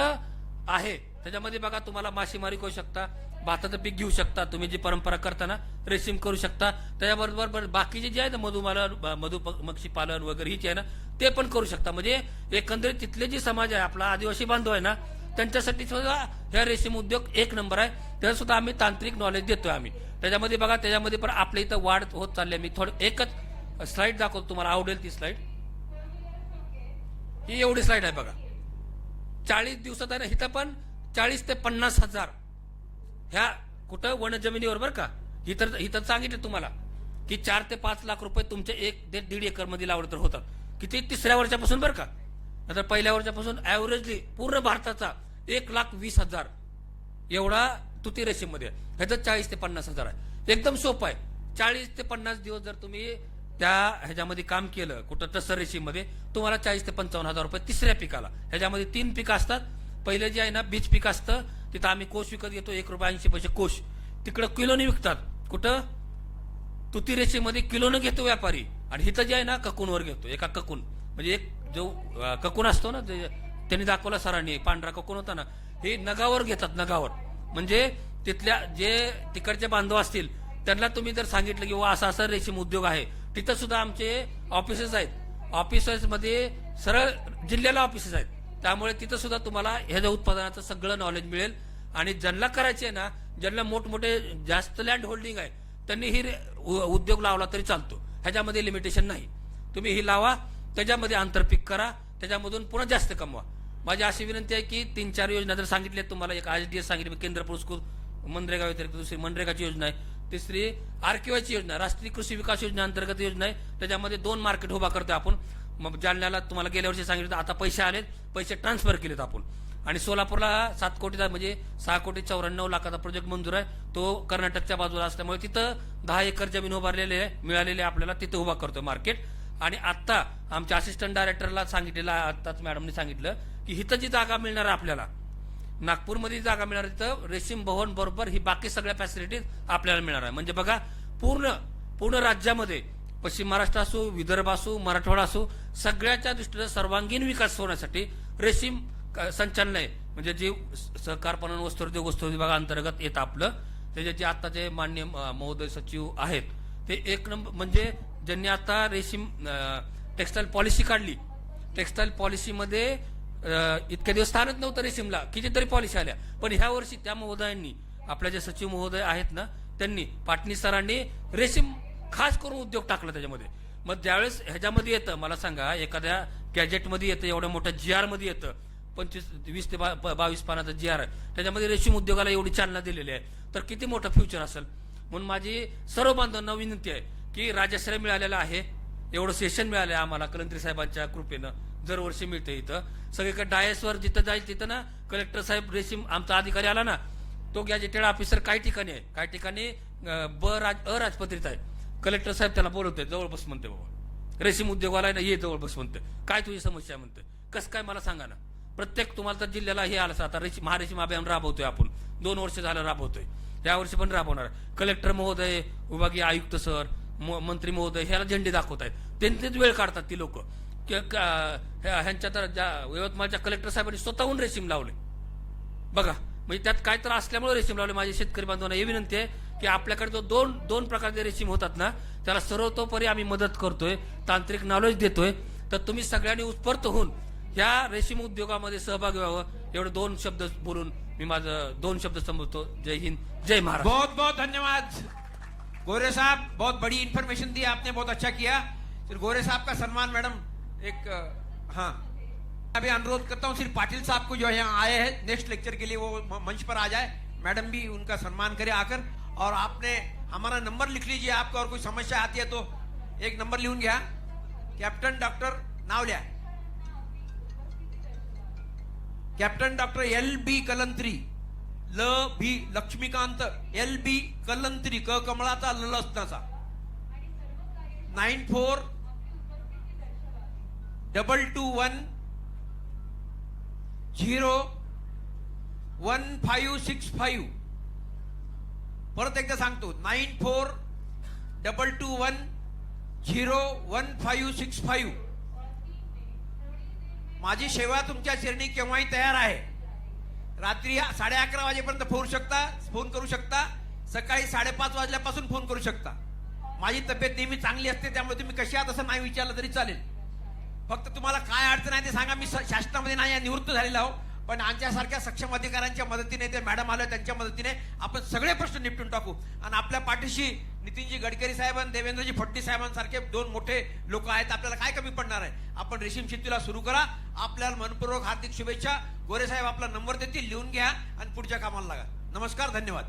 आहे त्याच्यामध्ये बघा, तुम्हाला मासेमारी करू शकता, भाताचं पीक घेऊ शकता, तुम्ही जी परंपरा करताना रेशीम करू शकता, त्याच्याबरोबर बाकीचे जे आहे ना मधुमक्षी पालन वगैरे ही जे आहे ना ते पण करू शकता. म्हणजे एकंदरीत तिथले जे समाज आहे, आपला आदिवासी बांधव आहे ना, त्यांच्यासाठी सुद्धा ह्या रेशीम उद्योग 1 नंबर आहे. त्याला सुद्धा आम्ही तांत्रिक नॉलेज देतोय आम्ही. त्याच्यामध्ये बघा, त्याच्यामध्ये पण आपल्या इथं वाढ होत चालली आहे. मी थोडं एकच स्लाइड दाखवतो, तुम्हाला आवडेल ती स्लाइड. ही एवढी स्लाइड आहे बघा, 40 दिवसात आहे ना, इथं पण 40 ते 50 हजार ह्या कुठं वन जमिनीवर बरं का. इथं सांगितलं तुम्हाला की 4 ते 5 लाख रुपये तुमच्या 1-1.5 एकर मध्ये लावलं तर होतात. किती, 3ऱ्या वर्षापासून बरं का. नंतर पहिल्या वर्षापासून ऍव्हरेजली पूर्ण भारताचा 1,20,000 एवढा तुती रेशीम मध्ये, ह्याचं 40 ते 50 हजार आहे. एकदम सोपं आहे. 40 ते 50 दिवस जर तुम्ही त्या ह्याच्यामध्ये काम केलं कुठं टसर रेशीम मध्ये, तुम्हाला 40 ते 55 हजार रुपये 3ऱ्या पिकाला. ह्याच्यामध्ये 3 पिकं असतात. पहिले जे आहे ना बीज पीक असतं, तिथं आम्ही कोश विकत घेतो, ₹1.80 कोश. तिकडं किलोने विकतात. कुठं तुती रेशीमध्ये किलोनं घेतो व्यापारी, आणि इथं जे आहे ना ककूनवर घेतो. एका ककून म्हणजे एक जो ककून असतो ना, त्यांनी दाखवला सरांनी, पांढरा ककून होता ना, हे नगावर घेतात. नगावर म्हणजे तिथल्या जे तिकडचे बांधव असतील त्यांना तुम्ही जर सांगितलं की वा असा असा रेशीम उद्योग आहे, तिथं सुद्धा आमचे ऑफिसेस आहेत. ऑफिसेसमध्ये सरळ जिल्ह्याला ऑफिसेस आहेत. त्यामुळे तिथं सुद्धा तुम्हाला ह्याच्या उत्पादनाचं सगळं नॉलेज मिळेल. आणि ज्यांना करायचे ना, ज्यांना मोठमोठे जास्त लँड होल्डिंग आहे, त्यांनी ही उद्योग लावला तरी चालतो. ह्याच्यामध्ये लिमिटेशन नाही. तुम्ही ही लावा, त्याच्यामध्ये आंतरपीक करा, त्याच्यामधून पुन्हा जास्त कमवा. माझी अशी विनंती आहे की 3-4 योजना जर सांगितल्या तुम्हाला, एक ISDS सांगितली केंद्र पुरस्कृत मनरेगा व्यतिरिक्त, दुसरी मनरेगाची योजना आहे, तिसरी RQI ची योजना, राष्ट्रीय कृषी विकास योजना अंतर्गत योजना आहे. त्याच्यामध्ये 2 मार्केट उभा करतोय आपण. मग जालन्याला तुम्हाला गेल्या वर्षी सांगितलं, आता पैसे आलेत, पैसे ट्रान्सफर केलेत आपण. आणि सोलापूरला 7 कोटीचा म्हणजे 6,94,00,000 प्रोजेक्ट मंजूर आहे. तो कर्नाटकच्या बाजूला असल्यामुळे तिथं 10 एकर जमीन उभारलेली आहे, मिळालेली आहे आपल्याला, तिथं उभा करतोय मार्केट. आणि आता आमच्या असिस्टंट डायरेक्टरला सांगितलेलं, आताच मॅडमने सांगितलं की हिथं जी जागा मिळणार आहे आपल्याला, नागपूरमध्ये जागा मिळणार, तिथं रेशीम भवन बरोबर ही बाकी सगळ्या फॅसिलिटीज आपल्याला मिळणार आहे. म्हणजे बघा, पूर्ण राज्यामध्ये पश्चिम महाराष्ट्र असो, विदर्भ असो, मराठवाडा असो, सगळ्याच्या दृष्टीनं सर्वांगीण विकास होण्यासाठी रेशीम संचालनालय म्हणजे जे सहकार पणन वस्त्रोद्योग विभागाअंतर्गत येतं आपलं, त्याचे जे आता जे माननीय महोदय सचिव आहेत, ते एक नंबर म्हणजे ज्यांनी आता रेशीम टेक्स्टाईल पॉलिसी काढली. टेक्स्टाईल पॉलिसीमध्ये इतक्या दिवस स्थानच नव्हतं रेशीमला, कितीतरी पॉलिसी आल्या. पण ह्या वर्षी त्या महोदयांनी, आपल्या जे सचिव महोदय आहेत ना, त्यांनी पाटणी सरांनी रेशीम खास करून उद्योग टाकला त्याच्यामध्ये. मग ज्यावेळेस ह्याच्यामध्ये येतं, मला सांगा, एखाद्या गॅजेटमध्ये येतं, एवढ्या मोठ्या GR मध्ये येतं, 20 ते 22 पानाचा GR आहे, त्याच्यामध्ये रेशीम उद्योगाला एवढी चालना दिलेली आहे, तर किती मोठं फ्युचर असेल. म्हणून माझी सर्व बांधवांना विनंती आहे की राजश्रय मिळालेला आहे, एवढं सेशन मिळालं आहे आम्हाला कलंत्री साहेबांच्या कृपेनं, दरवर्षी मिळते. इथं सगळीकडे डायसवर जिथं जाईल तिथं ना, कलेक्टर साहेब रेशीम आमचा अधिकारी आला ना, तो गॅजेटेड ऑफिसर काही ठिकाणी आहे, काही ठिकाणी अराजपत्रित आहे. कलेक्टर साहेब त्याला बोलवतोय, जवळ बस म्हणते, बाबा रेशीम उद्योगाला ना ये जवळ बस म्हणते, काय तुझी समस्या म्हणते, कसं काय मला सांगा ना. प्रत्येक तुम्हाला तर जिल्ह्याला हे आलं, आता महारेशीम अभियान राबवतोय आपण, 2 वर्ष झालं राबवतोय, यावर्षी पण राबवणार. कलेक्टर महोदय, विभागीय आयुक्त सर, मंत्री महोदय ह्याला झेंडे दाखवत आहेत. त्यांचेच वेळ काढतात ती लोक. ह्यांच्या तर यवतमाळच्या कलेक्टर साहेबांनी स्वतःहून रेशीम लावले बघा. म्हणजे त्यात काय तर असल्यामुळे रेशीम लावले. माझे शेतकरी बांधवांना ही विनंती आहे की आपल्याकडे जो दोन प्रकारचे रेशीम होतात ना, त्याला सर्वतोपरी आम्ही मदत करतोय, तांत्रिक नॉलेज देतोय. तर तुम्ही सगळ्यांनी उत्स्फूर्त होऊन या रेशीम उद्योगामध्ये सहभागी व्हावं. एवढे 2 शब्द बोलून मी माझं 2 शब्द संबोधतो. जय हिंद, जय महाराष्ट्र. बहुत बहुत धन्यवाद गोरे साहब, बहुत बड़ी इंफॉर्मेशन दी आपने, बहुत अच्छा किया. फिर गोरे साहब का सम्मान मैडम एक हाँ, अभी अनुरोध करता हूँ सिर्फ पाटिल साहब को जो यहाँ आए हैं नेक्स्ट लेक्चर के लिए वो मंच पर आ जाए, मैडम भी उनका सम्मान करे आकर. और आपने हमारा नंबर लिख लीजिए, आपको और कोई समस्या आती है तो एक नंबर लिहून घ्या. कॅप्टन डॉक्टर नाव लिहा, captain doctor LB Kalantri, LB Laxmikant, LB Kalantri, क कमळाचा ल लसणाचा, 9422101565. परत एकदा सांगतो, 9422101565. माझी सेवा तुमच्या चरणी केव्हाही तयार आहे. रात्री 11:30 वाजेपर्यंत फोन करू शकता, सकाळी 5:30 वाजल्यापासून फोन करू शकता. माझी तब्येत नेहमी चांगली असते, त्यामुळे तुम्ही कशी आहात असं नाही विचारलं तरी चालेल. फक्त तुम्हाला काय अडचण आहे ते सांगा. मी शासनामध्ये नाही निवृत्त झालेला आहो, पण आमच्यासारख्या सक्षम अधिकाऱ्यांच्या मदतीने, ते मॅडम आल्या त्यांच्या मदतीने आपण सगळे प्रश्न निपटून टाकू. आणि आपल्या पाठीशी नितीनजी गडकरी साहेब आणि देवेंद्रजी फडणवीस साहेबांसारखे 2 मोठे लोक आहेत. आपल्याला काय कमी पडणार आहे. आपण रेशीम शेतीला सुरू करा. आपल्याला मनपूर्वक हार्दिक शुभेच्छा. गोरे साहेब आपला नंबर देतील, लिहून घ्या आणि पुढच्या कामाला लागा. नमस्कार, धन्यवाद.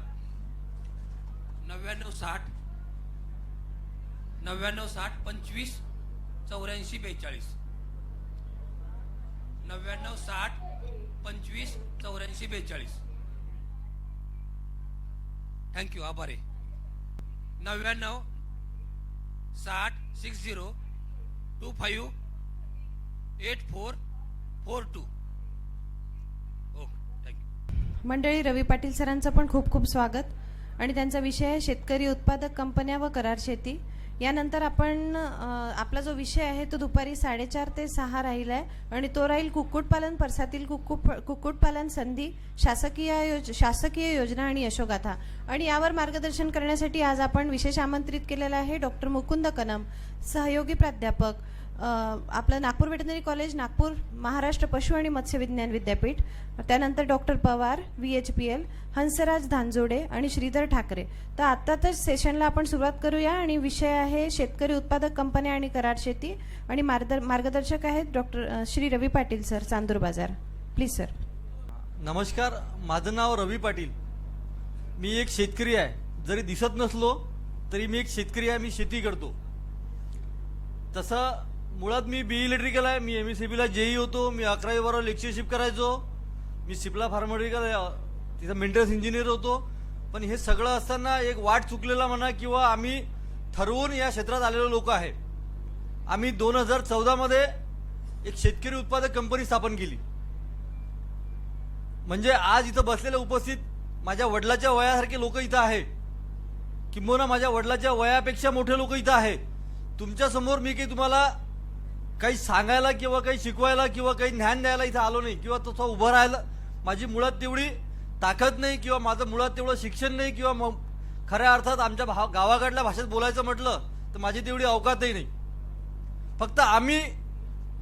9960 25 84 42, 9960 25 84 42. थँक्यू, आभार आहे. 99 60 60 25 8442. Okay, thank you. मंडळी, रवी पाटील सरांचं पण खूप खूप स्वागत. आणि त्यांचा विषय आहे शेतकरी उत्पादक कंपन्या व करार शेती. यानंतर आपण आपला जो विषय आहे तो दुपारी 4:30 ते 6 राहिला आहे आणि तो राहील कुक्कुटपालन परसातील कुक्कुटपालन संधी शासकीय योजना आणि यशोगाथा. आणि यावर मार्गदर्शन करण्यासाठी आज आपण विशेष आमंत्रित केलेला आहे डॉक्टर मुकुंद कनम, सहयोगी प्राध्यापक, आपलं नागपूर वेटनरी कॉलेज नागपूर, महाराष्ट्र पशु आणि मत्स्य विज्ञान विद्यापीठ. त्यानंतर डॉक्टर पवार, VHPL, हंसराज धानजोडे आणि श्रीधर ठाकरे. तर आत्ताच सेशनला आपण सुरुवात करूया आणि विषय आहे शेतकरी उत्पादक कंपन्या आणि करार शेती आणि मार्गदर्शक आहेत डॉक्टर श्री रवी पाटील सर, चांदूर बाजार. Please sir. नमस्कार, माझं नाव रवी पाटील. मी एक शेतकरी आहे. जरी दिसत नसलो तरी मी एक शेतकरी आहे. मी शेती करतो. तसं मुळात मी BE इलेक्ट्रिकल आहे. मी MECBला JE होतो. मी 11वी 12वी लेक्चरशिप करायचो. मी सिप्ला फार्मास्युटिकल तिथं मेंटेनन्स इंजिनियर होतो. पण हे सगळं असताना एक वाट चुकलेला म्हणा किंवा आम्ही ठरवून या क्षेत्रात आलेलो लोक आहे. आम्ही 2014 मध्ये एक शेतकरी उत्पादक कंपनी स्थापन केली. म्हणजे आज इथं बसलेले उपस्थित माझ्या वडिलाच्या वयासारखे लोक इथं आहे, किंबहुना माझ्या वडिलाच्या वयापेक्षा मोठे लोक इथं आहे. तुमच्या समोर मी काही तुम्हाला काही सांगायला किंवा काही शिकवायला किंवा काही ज्ञान द्यायला इथं आलो नाही किंवा तसं उभं राहायला माझी मुळात तेवढी ताकद नाही किंवा माझं मुळात तेवढं शिक्षण नाही किंवा खऱ्या अर्थात आमच्या गावाकडल्या भाषेत बोलायचं म्हटलं तर माझी तेवढी अवकातही नाही. फक्त आम्ही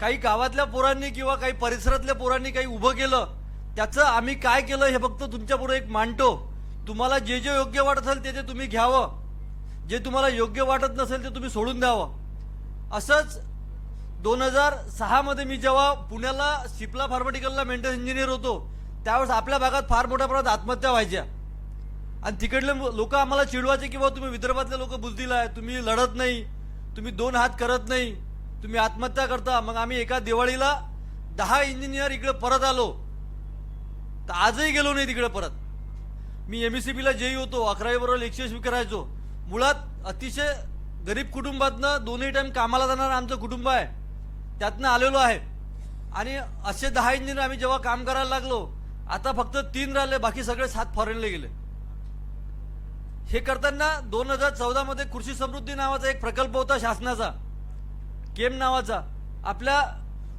काही गावातल्या पोरांनी किंवा काही परिसरातल्या पोरांनी काही उभं केलं, त्याचं आम्ही काय केलं हे फक्त तुमच्या पुढे एक मांडतो. तुम्हाला जे जे योग्य वाटत असेल ते तुम्ही घ्यावं, जे तुम्हाला योग्य वाटत नसेल ते तुम्ही सोडून द्यावं. असंच 2006 मध्ये मी जेव्हा पुण्याला सिप्ला फार्मास्युटिकलला मेंटेनन्स इंजिनियर होतो त्यावेळेस आपल्या भागात फार मोठ्या प्रमाणात आत्महत्या व्हायच्या आणि तिकडले लोक आम्हाला चिडवायचे की बाबा तुम्ही विदर्भातले लोक बुजदिल आहे, तुम्ही लढत नाही, तुम्ही 2 हात करत नाही, तुम्ही आत्महत्या करता. मग आम्ही एका दिवाळीला 10 इंजिनियर इकडे परत आलो, तर आजही गेलो नाही तिकडे परत. मी MECBला JE होतो. 11वी 12वी लेक्चरशिप करायचो. मुळात अतिशय गरीब कुटुंबातनं 2 टाइम कामाला जाणारं आमचं कुटुंब आहे, त्यातनं आलेलो आहे. आणि असे 10 इंजिनियर आम्ही जेव्हा काम करायला लागलो, आता फक्त 3 राहिले, बाकी सगळे 7 फॉरेनला गेले. हे करताना 2014 मध्ये कृषी समृद्धी नावाचा एक प्रकल्प होता शासनाचा, केम नावाचा. आपल्या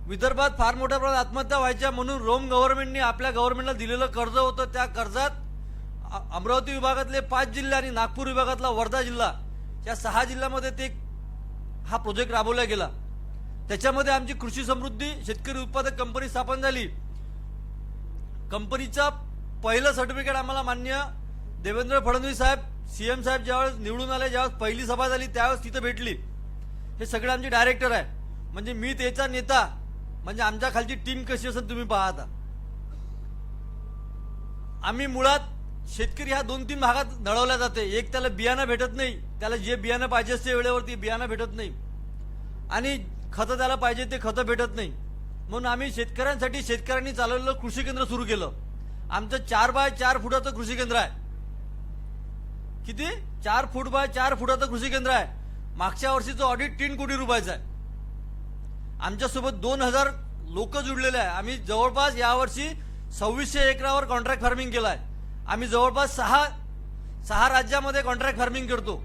विदर्भात फार मोठ्या प्रमाणात आत्महत्या व्हायच्या म्हणून रोम गव्हर्नमेंटने आपल्या गव्हर्नमेंटला दिलेलं कर्ज होतं. त्या कर्जात अमरावती विभागातले 5 जिल्हे आणि नागपूर विभागातला वर्धा जिल्हा या 6 जिल्ह्यामध्ये ते हा प्रोजेक्ट राबवला गेला. त्याच्यामध्ये आमची कृषी समृद्धी शेतकरी उत्पादक कंपनी स्थापन झाली. कंपनीचा पहिलं सर्टिफिकेट आम्हाला माननीय देवेंद्र फडणवीस साहेब CM साहेब ज्यावेळेस निवडून आले, ज्यावेळेस पहिली सभा झाली त्यावेळेस तिथं भेटली. हे सगळे आमचे डायरेक्टर आहे. म्हणजे मी त्याचा नेता, म्हणजे आमच्या खालची टीम कशी असेल तुम्ही पाहता. आम्ही मुळात शेतकरी ह्या 2-3 भागात नळवल्या जाते. एक, त्याला बियाणं भेटत नाही, त्याला जे बियाणं पाहिजे असते वेळेवरती बियाणं भेटत नाही, आणि खतं त्याला पाहिजे ते खतं भेटत नाही. म्हणून आम्ही शेतकऱ्यांसाठी शेतकऱ्यांनी चालवलेलं कृषी केंद्र सुरू केलं. आमचं 4 बाय 4 फुटाचं कृषी केंद्र आहे. किती? 4 फूट बाय 4 फुटाचं कृषी केंद्र आहे. मागच्या वर्षीचं ऑडिट 3 कोटी रुपयाचं आहे. आमच्यासोबत 2000 लोक जुडलेले आहे. आम्ही जवळपास यावर्षी 2600 एकरावर कॉन्ट्रॅक्ट फार्मिंग केलं आहे. आम्ही जवळपास 6 राज्यामध्ये कॉन्ट्रॅक्ट फार्मिंग करतो.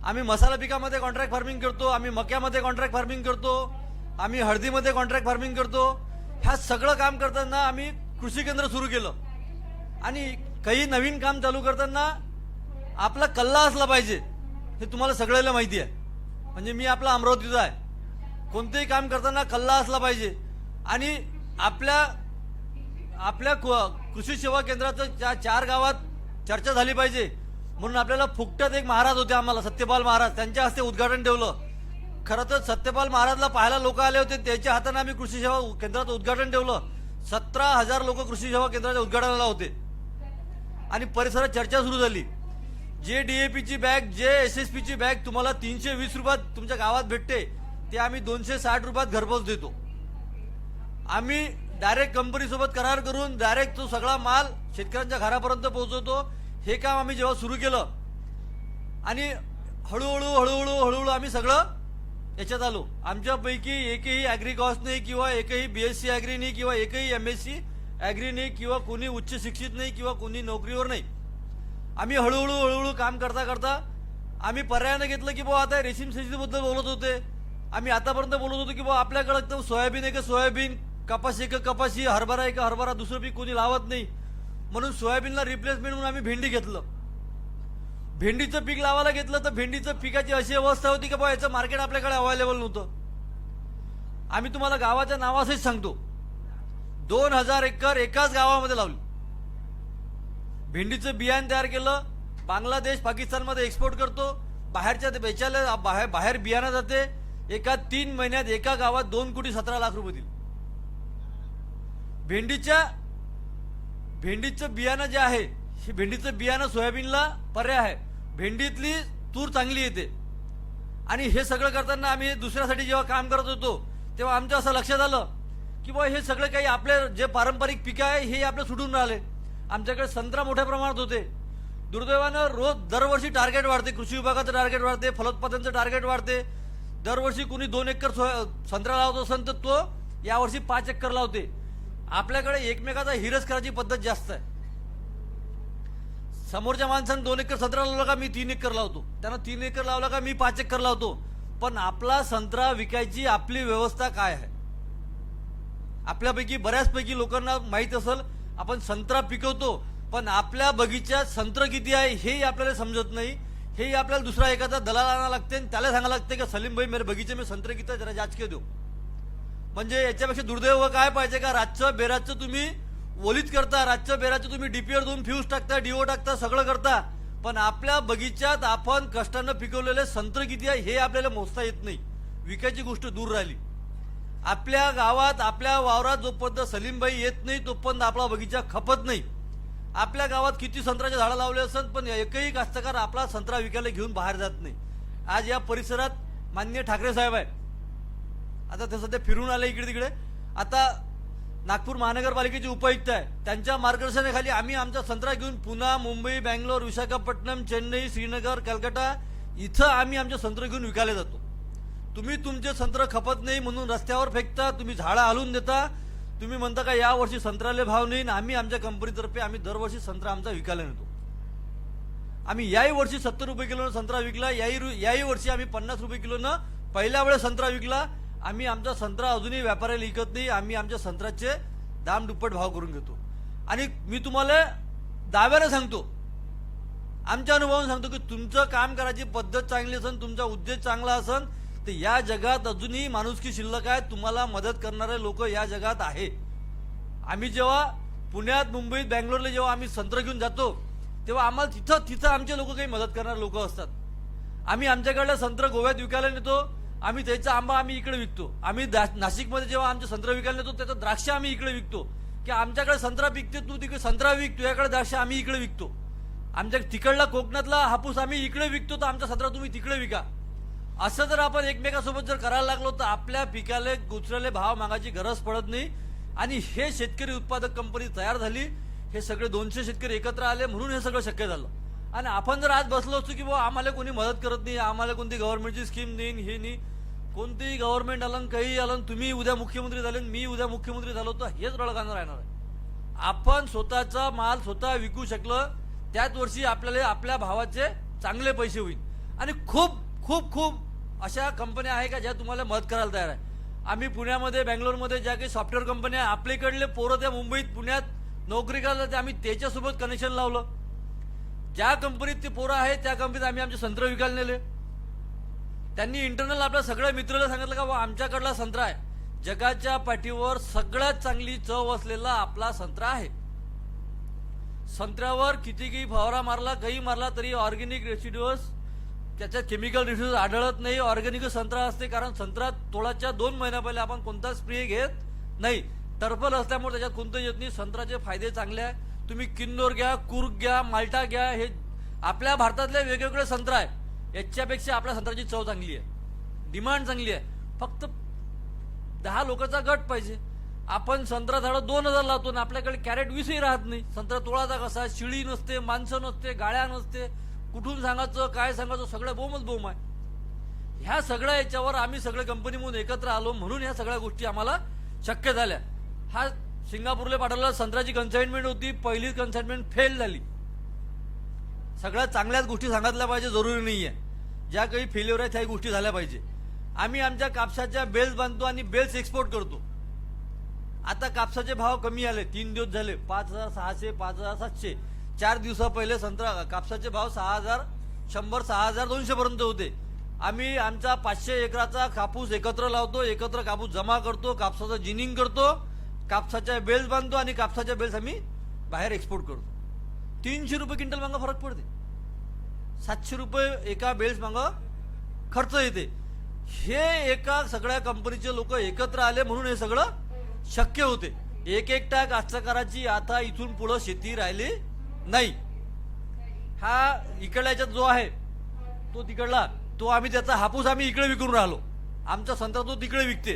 आम्ही मसाला पिकामध्ये कॉन्ट्रॅक्ट फार्मिंग करतो, आम्ही मक्यामध्ये कॉन्ट्रॅक्ट फार्मिंग करतो, आम्ही हळदीमध्ये कॉन्ट्रॅक्ट फार्मिंग करतो. ह्या सगळं काम करताना आम्ही कृषी केंद्र सुरू केलं. आणि काही नवीन काम चालू करताना आपला कल्ला असला पाहिजे, हे तुम्हाला सगळ्याला माहिती आहे. म्हणजे मी आपला अमरावतीचा आहे. कोणतेही काम करताना कल्ला असला पाहिजे. आणि आपल्या कृषी सेवा केंद्राचं 4 गावात चर्चा झाली पाहिजे. म्हणून आपल्याला फुकट्यात एक महाराज होते आम्हाला, सत्यपाल महाराज, त्यांच्या हस्ते उद्घाटन ठेवलं. खरं तर सत्यपाल महाराजला पाहायला लोक आले होते, त्याच्या हाताने आम्ही कृषी सेवा केंद्राचं उद्घाटन ठेवलं. 17,000 लोक कृषी सेवा केंद्राच्या उद्घाटनाला होते. आणि परिसरात चर्चा सुरू झाली. जे DAPची बॅग, जे SSPची बॅग तुम्हाला 320 रुपयात तुमच्या गावात भेटते, ते आम्ही 260 रुपयात घरपोच देतो. आम्ही डायरेक्ट कंपनीसोबत करार करून डायरेक्ट तो सगळा माल शेतकऱ्यांच्या घरापर्यंत पोहोचवतो. हे काम आम्ही जेव्हा सुरू केलं आणि हळूहळू आम्ही सगळं याच्यात आलो. आमच्यापैकी एकही ॲग्री कॉस्ट नाही किंवा एकही BSc ॲग्री नाही किंवा एकही MSc ॲग्री नाही किंवा कोणी उच्च शिक्षित नाही किंवा कोणी नोकरीवर नाही. आम्ही हळूहळू काम करता करता आम्ही पर्यायानं घेतलं की बुवा आता रेशीम शेतीबद्दल बोलत होते. आम्ही आतापर्यंत बोलत होतो की बुवा आपल्याकडे तर सोयाबीन आहे का सोयाबीन, कपाशी आहे का कपाशी, हरभरा आहे का हरभरा, दुसरं पीक कोणी लावत नाही. म्हणून सोयाबीनला रिप्लेसमेंट म्हणून आम्ही भेंडी घेतलं. भेंडीचं पीक लावायला घेतलं तर भेंडीचं पिकाची अशी अवस्था होती की बुवा याचं मार्केट आपल्याकडे अवेलेबल नव्हतं. आम्ही तुम्हाला गावाच्या नावासहित सांगतो, 2000 एकर एकाच गावामध्ये लावली. भेंडीचं बियाणं तयार केलं, बांगलादेश पाकिस्तानमध्ये एक्सपोर्ट करतो, बाहेरच्या बेचाला बाहेर बियाणं जाते. एका 3 महिन्यात एका गावात 2,17,00,000 रुपये दिले. भेंडीचं बियाणं जे आहे, हे भेंडीचं बियाणं सोयाबीनला पर्याय आहे. भेंडीतली तूर चांगली येते. आणि हे सगळं करताना आम्ही दुसऱ्यासाठी जेव्हा काम करत होतो तेव्हा आमच्या असं लक्षात आलं की बुवा हे सगळे काही आपले जे पारंपरिक पिकं आहे हे आपलं सुटून राहिले. आमच्याकडे संत्रा मोठ्या प्रमाणात होते. दुर्दैवानं दरवर्षी टार्गेट वाढते, कृषी विभागाचं टार्गेट वाढते, फलोत्पादनचं टार्गेट वाढते. दरवर्षी कुणी 2 एकर संत्रा लावतो असेल तर तो यावर्षी 5 एकर लावते. आपल्याकडे एकमेकाचा हिरस करायची पद्धत जास्त आहे. समोरच्या माणसानं 2 एकर संत्रा लावला का मी 3 एकर लावतो, त्यानं 3 एकर लावला का मी 5 एकर लावतो. पण आपला संत्रा विकायची आपली व्यवस्था काय आहे? आपल्यापैकी बऱ्याचपैकी लोकांना माहित असेल आपण संत्रा पिकवतो, पण आपल्या बगीच्यात संत्र किती आहे हेही आपल्याला समजत नाही. हेही आपल्याला दुसरा एखादा दलाल आणायला लागते आणि त्याला सांगायला लागते की सलीम भाई मेरे बगीचे में संत्र किती आहे जरा जांच के दो. म्हणजे याच्यापेक्षा दुर्दैव काय पाहिजे का? रातचं बेरातचं तुम्ही ओलीत करता, रातचं बेराचं तुम्ही डीपीवर 2 फ्यूज टाकता, डीओ टाकता, सगळं करता, पण आपल्या बगीच्यात आपण कष्टानं पिकवलेले संत्र किती आहे हे आपल्याला मोजता येत नाही. विकायची गोष्ट दूर राहिली. आपल्या गावात आपल्या वावरात जोपर्यंत सलीमबाई येत नाही तोपर्यंत आपला बगीचा खपत नाही. आपल्या गावात किती संत्र्याचे झाडं लावले असत पण एकही कास्तकार आपला संत्रा विकायला घेऊन बाहेर जात नाही. आज या परिसरात माननीय ठाकरे साहेब आहे, आता ते सध्या फिरून आले इकडे तिकडे. आता नागपूर महानगरपालिकेचे उपायुक्त आहे, त्यांच्या मार्गदर्शनाखाली आम्ही आमचा संत्रा घेऊन पुणे, मुंबई, बेंगलोर, विशाखापट्टणम, चेन्नई, श्रीनगर, कलकत्ता इथं आम्ही आमचे संत्र घेऊन विकायला जातो. तुम्ही तुमचे संत्र खपत नाही म्हणून रस्त्यावर फेकता, तुम्ही झाडं हलवून देता. तुम्ही म्हणता का या वर्षी संत्र्याले भाव नाही. आम्ही आमच्या कंपनीतर्फे आम्ही दरवर्षी संत्रा आमचा विकायला नेतो. आम्ही याही वर्षी 70 रुपये किलोनं संत्रा विकला, याही वर्षी आम्ही 50 रुपये किलोनं पहिल्या वेळेस संत्रा विकला. आम्ही आमचा संत्रा अजूनही व्यापाऱ्याला विकत नाही. आम्ही आमच्या संत्र्याचे दाम दुप्पट भाव करून घेतो. आणि मी तुम्हाला दाव्याने सांगतो, आमच्या अनुभवाने सांगतो की तुमचं काम करायची पद्धत चांगली असेल, तुमचा उद्देश चांगला असेल तर या जगात अजूनही माणुसकी शिल्लक आहे. तुम्हाला मदत करणारे लोक या जगात आहे. आम्ही जेव्हा पुण्यात, मुंबईत, बेंगलोरला जेव्हा आम्ही संत्र घेऊन जातो तेव्हा आम्हाला तिथं आमचे लोक काही मदत करणारे लोक असतात. आम्ही आमच्याकडलं संत्र गोव्यात विकायला नेतो, आम्ही त्याचा आंबा आम्ही इकडे विकतो. आम्ही नाशिकमध्ये जेव्हा आमचे संत्र विकायला नेतो त्याचं द्राक्ष आम्ही इकडे विकतो. की आमच्याकडे संत्रा पिकते, तू तिकडे संत्रा विक, तुझ्याकडे द्राक्ष आम्ही इकडे विकतो. आमच्या तिकडला कोकणातला हापूस आम्ही इकडे विकतो तर आमचा संत्रा तुम्ही तिकडे विका. असं जर आपण एकमेकासोबत जर करायला लागलो तर आपल्या पिकाला दुसऱ्याला भाव मागायची गरज पडत नाही. आणि हे शेतकरी उत्पादक कंपनी तयार झाली, हे सगळे 200 शेतकरी एकत्र आले म्हणून हे सगळं शक्य झालं. आणि आपण जर आज बसलो असतो की बाबा आम्हाला कोणी मदत करत नाही, आम्हाला कोणती गव्हर्नमेंटची स्कीम देईन, हे नाही, कोणतीही गव्हर्नमेंट आलं काही आलं, तुम्ही उद्या मुख्यमंत्री झाले, मी उद्या मुख्यमंत्री झालो तर हेच रडगाणं राहणार आहे. आपण स्वतःचा माल स्वतः विकू शकलं त्याच वर्षी आपल्याला आपल्या भावाचे चांगले पैसे होईल. आणि खूप खूप खूप अशा कंपन्या आहे का ज्या तुम्हाला मदत करायला तयार आहे. आम्ही पुण्यामध्ये, बेंगलोरमध्ये ज्या काही सॉफ्टवेअर कंपन्या आहे, आपल्याकडले पोरं त्या मुंबईत, पुण्यात नोकरी करायला ते आम्ही त्याच्यासोबत कनेक्शन लावलं. ज्या कंपनीत ते पोरं आहे त्या कंपनीत आम्ही आमचे संत्र विकायला नेले. त्यांनी इंटरनल आपल्या सगळ्या मित्राला सांगितलं का आमच्याकडला संत्रा आहे, जगाच्या पाठीवर सगळ्यात चांगली चव असलेला आपला संत्रा आहे. संत्र्यावर कितीही फवारा मारला, काही मारला तरी ऑर्गॅनिक रेसिड्युअस, त्याच्यात केमिकल रेसिड्युअस आढळत नाही. ऑर्गॅनिक संत्रा असते कारण संत्रा तोडाच्या 2 महिन्या पहिले आपण कोणता स्प्रे घेत नाही. टर्फल असल्यामुळे त्याच्यात कोणतं येत नाही. संत्र्याचे फायदे चांगले आहे. तुम्ही किन्नोर घ्या, कुर्ग घ्या, माल्टा घ्या, हे आपल्या भारतातले वेगवेगळे संत्रा आहे. याच्यापेक्षा आपल्या संत्र्याची चव चांगली आहे, डिमांड चांगली आहे. फक्त 10 लोकांचा गट पाहिजे. आपण संत्रा झाडं 2000 लावतो ना आपल्याकडे कॅरेट 20ही राहत नाही. संत्रा तोडाचा कसा, शिळी नसते, माणसं नसते, गाड्या नसते, कुठून सांगायचं काय सांगायचं, सगळं बोमच बोम आहे. ह्या सगळ्या याच्यावर आम्ही सगळे कंपनी म्हणून एकत्र आलो म्हणून ह्या सगळ्या गोष्टी आम्हाला शक्य झाल्या. हा सिंगापूरला पाठवलेला संत्र्याची कन्साइनमेंट होती, पहिली कन्साइनमेंट फेल झाली. सगळ्या चांगल्याच गोष्टी सांगितल्या पाहिजे जरुरी नाहीये. ज्या काही फेल्युअर आहेत त्या गोष्टी झाल्या पाहिजे. आम्ही आमच्या कापसाच्या बेल्स बांधतो आणि बेल्स एक्सपोर्ट करतो. आता कापसाचे भाव कमी आले, 3 दिवस झाले, 5,600 5,700. 4 दिवसा पहिले संत्रा कापसाचे भाव 6,100 6,200 पर्यंत होते. आम्ही आमचा 500 एकराचा कापूस एकत्र लावतो, एकत्र कापूस जमा करतो, कापसाचं जिनिंग करतो, कापसाच्या बेल्स बांधतो आणि कापसाच्या बेल्स आम्ही बाहेर एक्सपोर्ट करतो. 300 रुपये क्विंटल मागं फरक पडते. 700 रुपये एका बेल्स मागं खर्च येते. हे एका सगळ्या कंपनीचे लोक एकत्र आले म्हणून हे सगळं शक्य होते. एकटा कास्तकाराची आता इथून पुढे शेती राहिली नाही. हा इकडल्या याच्यात जो आहे तो तिकडला, तो आम्ही त्याचा हापूस आम्ही इकडे विकून राहिलो, आमचा संत्रा तो तिकडे विकते.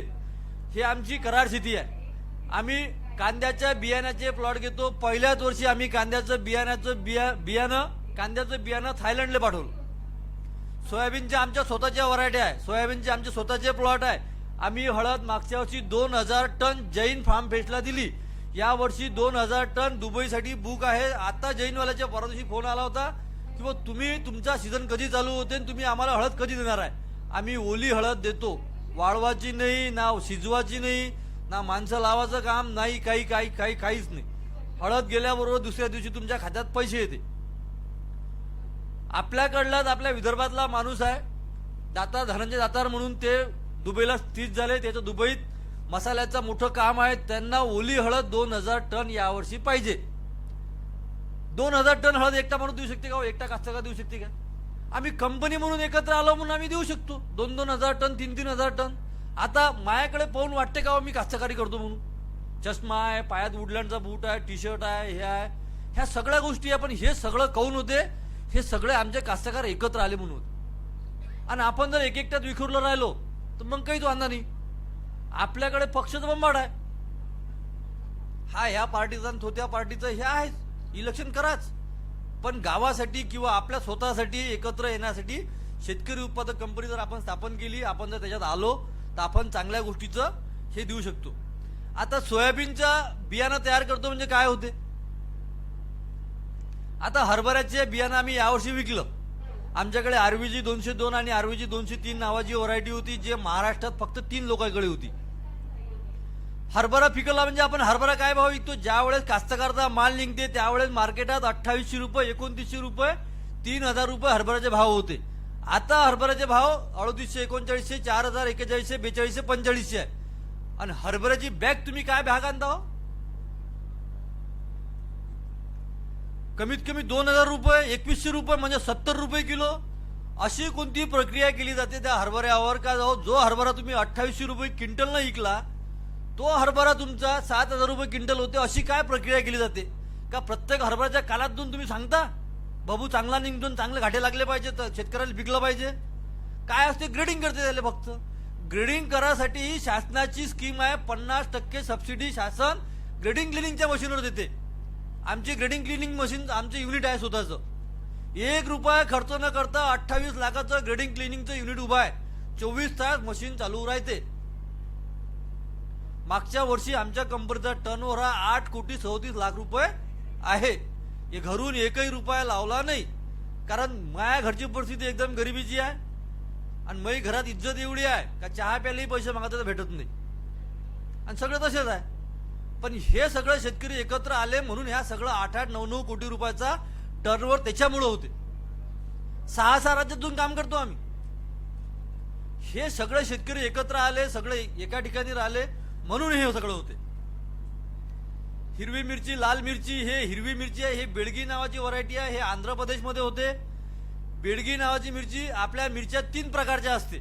हे आमची करार शेती आहे. आम्ही कांद्याच्या बियाण्याचे प्लॉट घेतो. पहिल्याच वर्षी आम्ही कांद्याचं बियाणं थायलंडला पाठवलं. सोयाबीनच्या आमच्या स्वतःच्या व्हरायटी आहे, सोयाबीनचे आमचे स्वतःचे प्लॉट आहे. आम्ही हळद मागच्या वर्षी 2,000 टन जैन फार्म फेस्टला दिली. या वर्षी 2,000 टन दुबईसाठी बुक आहे. आता जैनवाल्याच्या परवादिवशी फोन आला होता की तुम्ही तुमचा सीझन कधी चालू होते आणि तुम्ही आम्हाला हळद कधी देणार आहे. आम्ही ओली हळद देतो, वाळवाची नाही, ना शिजवाची नाही, ना माणसं लावायचं काम नाही, काहीच नाही. हळद गेल्याबरोबर दुसऱ्या दिवशी तुमच्या खात्यात पैसे येते. आपल्याकडलाच आपल्या विदर्भातला माणूस आहे दातार, धनंजय दातार म्हणून, ते दुबईला स्थित झाले. त्याचं दुबईत मसाल्याचं मोठं काम आहे. त्यांना ओली हळद 2,000 टन यावर्षी पाहिजे. 2,000 टन हळद एकटा माणूस देऊ शकते का? एकटा कास्तकार देऊ शकते का? आम्ही कंपनी म्हणून एकत्र आलो म्हणून आम्ही देऊ शकतो 2,000 टन 3,000 टन. आता माझ्याकडे पाहून वाटते का मी कास्तकारी करतो म्हणून? चष्मा आहे, पायात वुडलँडचा बूट आहे, टी शर्ट आहे, हे आहे, ह्या सगळ्या गोष्टी आहे. पण हे सगळं काऊन होते? हे सगळे आमचे कास्तकार एकत्र आले म्हणून होते. आणि आपण जर एकट्यात विखुरलं राहिलो तर मग काही तो अंदा नाही. आपल्याकडे पक्षाचा बंबाड आहे. हा ह्या पार्टीचा आणि तो त्या पार्टीचं हे आहे. इलेक्शन कराच, पण गावासाठी किंवा आपल्या स्वतःसाठी एकत्र येण्यासाठी शेतकरी उत्पादक कंपनी जर आपण स्थापन केली, आपण जर त्याच्यात आलो तर आपण चांगल्या गोष्टीचं हे देऊ शकतो. आता सोयाबीनच्या बियाणं तयार करतो म्हणजे काय होते? आता हरभऱ्याचे बियाणं आम्ही यावर्षी विकलं. आमच्याकडे RVG 202 आणि RVG 203 नावाची व्हरायटी होती, जे महाराष्ट्रात फक्त 3 लोकांकडे होती. हरभरा पिकला म्हणजे आपण हरभरा काय भाव विकतो? ज्या वेळेस कास्तकारचा माल निघते त्यावेळेस मार्केटात 2800 रुपये 2900 रुपये 3,000 रुपये हरभऱ्याचे भाव होते. आता हरभऱ्याचे भाव 3800 3900 4,000 4100 4200 4500 आहे. आणि हरभऱ्याची बॅग तुम्ही काय बॅग आणता हो? कमीत कमी 2,000 रुपये 2100 रुपये म्हणजे 70 रुपये किलो. अशी कोणती प्रक्रिया केली जाते त्या हरभऱ्यावर का जो हरभरा तुम्ही 2800 रुपये क्विंटल न विकला तो हरभरा तुमचा 7,000 रुपये क्विंटल होते? अशी काय प्रक्रिया केली जाते का? प्रत्येक हरभऱ्याच्या कालातून तुम्ही सांगता बाबू चांगला निघून चांगले घाटे लागले पाहिजे तर शेतकऱ्याला पिकलं पाहिजे? काय असते? ग्रेडिंग करते त्याला. फक्त ग्रेडिंग करासाठी शासनाची स्कीम आहे, 50% सबसिडी शासन ग्रेडिंग क्लिनिंगच्या मशीनवर देते. आमची ग्रेडिंग क्लिनिंग मशीन आमचं युनिट आहे स्वतःचं. 1 रुपया खर्च न करता 28 लाखाचं ग्रेडिंग क्लिनिंगचं युनिट उभं आहे. 24 तास मशीन चालू राहते. मागच्या वर्षी आमच्या कंपनीचा टर्नओव्हर हा 8,37,00,000 रुपये आहे. हे घरून एकही रुपया लावला नाही, कारण माझ्या घरची परिस्थिती एकदम गरिबीची आहे आणि माझी घरात इज्जत एवढी आहे का चहा प्यायलाही पैसे मागता तर भेटत नाही आणि सगळं तसेच आहे. पण हे सगळं शेतकरी एकत्र आले म्हणून ह्या सगळं 8-8 9-9 कोटी रुपयाचा टर्नओव्हर त्याच्यामुळे होते. 6 राज्यातून काम करतो आम्ही. हे सगळे शेतकरी एकत्र आले, सगळे एका ठिकाणी राहिले म्हणून हे सगळं होते. हिरवी मिरची, लाल मिरची, हे हिरवी मिरची आहे, हे बेडगी नावाची व्हरायटी आहे, हे आंध्र प्रदेशमध्ये होते. बेडगी नावाची मिरची, आपल्या मिरच्या 3 प्रकारच्या असते.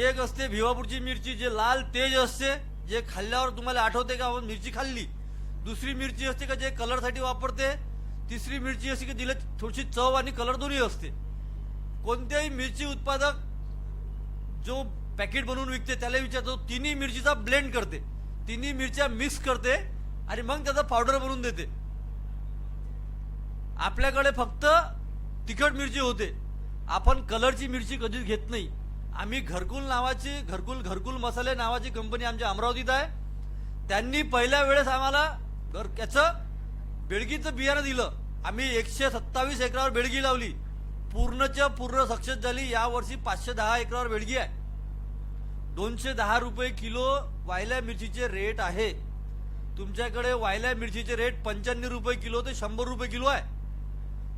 एक असते भिवापूरची मिरची जे लाल तेज असते, जे खाल्ल्यावर तुम्हाला आठवते का मिरची खाल्ली. दुसरी मिरची असते का जे कलरसाठी वापरते. तिसरी मिरची असते की तिला थोडीशी चव आणि कलर दोन्ही असते. कोणत्याही मिरची उत्पादक जो पॅकेट बनवून विकते त्याला विचारतो, तिन्ही मिरचीचा ब्लेंड करते, तिन्ही मिरच्या मिक्स करते आणि मग त्याचा पावडर बनवून देते. आपल्याकडे फक्त तिखट मिरची होते. आपण कलरची मिरची कधीच घेत नाही. आम्ही घरकुल नावाची घरकुल मसाले नावाची कंपनी आमच्या अमरावतीत आहे. त्यांनी पहिल्या वेळेस आम्हाला याचं बेडगीचं बियाणं दिलं. आम्ही 127 एकरावर बेडगी लावली. पूर्णच्या पूर्ण सक्सेस झाली. यावर्षी 510 एकरावर बेडगी आहे. 210 रुपये किलो वायल्या मिरचीचे रेट आहे. तुमच्याकडे वायल्या मिरचीचे रेट 95 रुपये किलो ते 100 रुपये किलो आहे.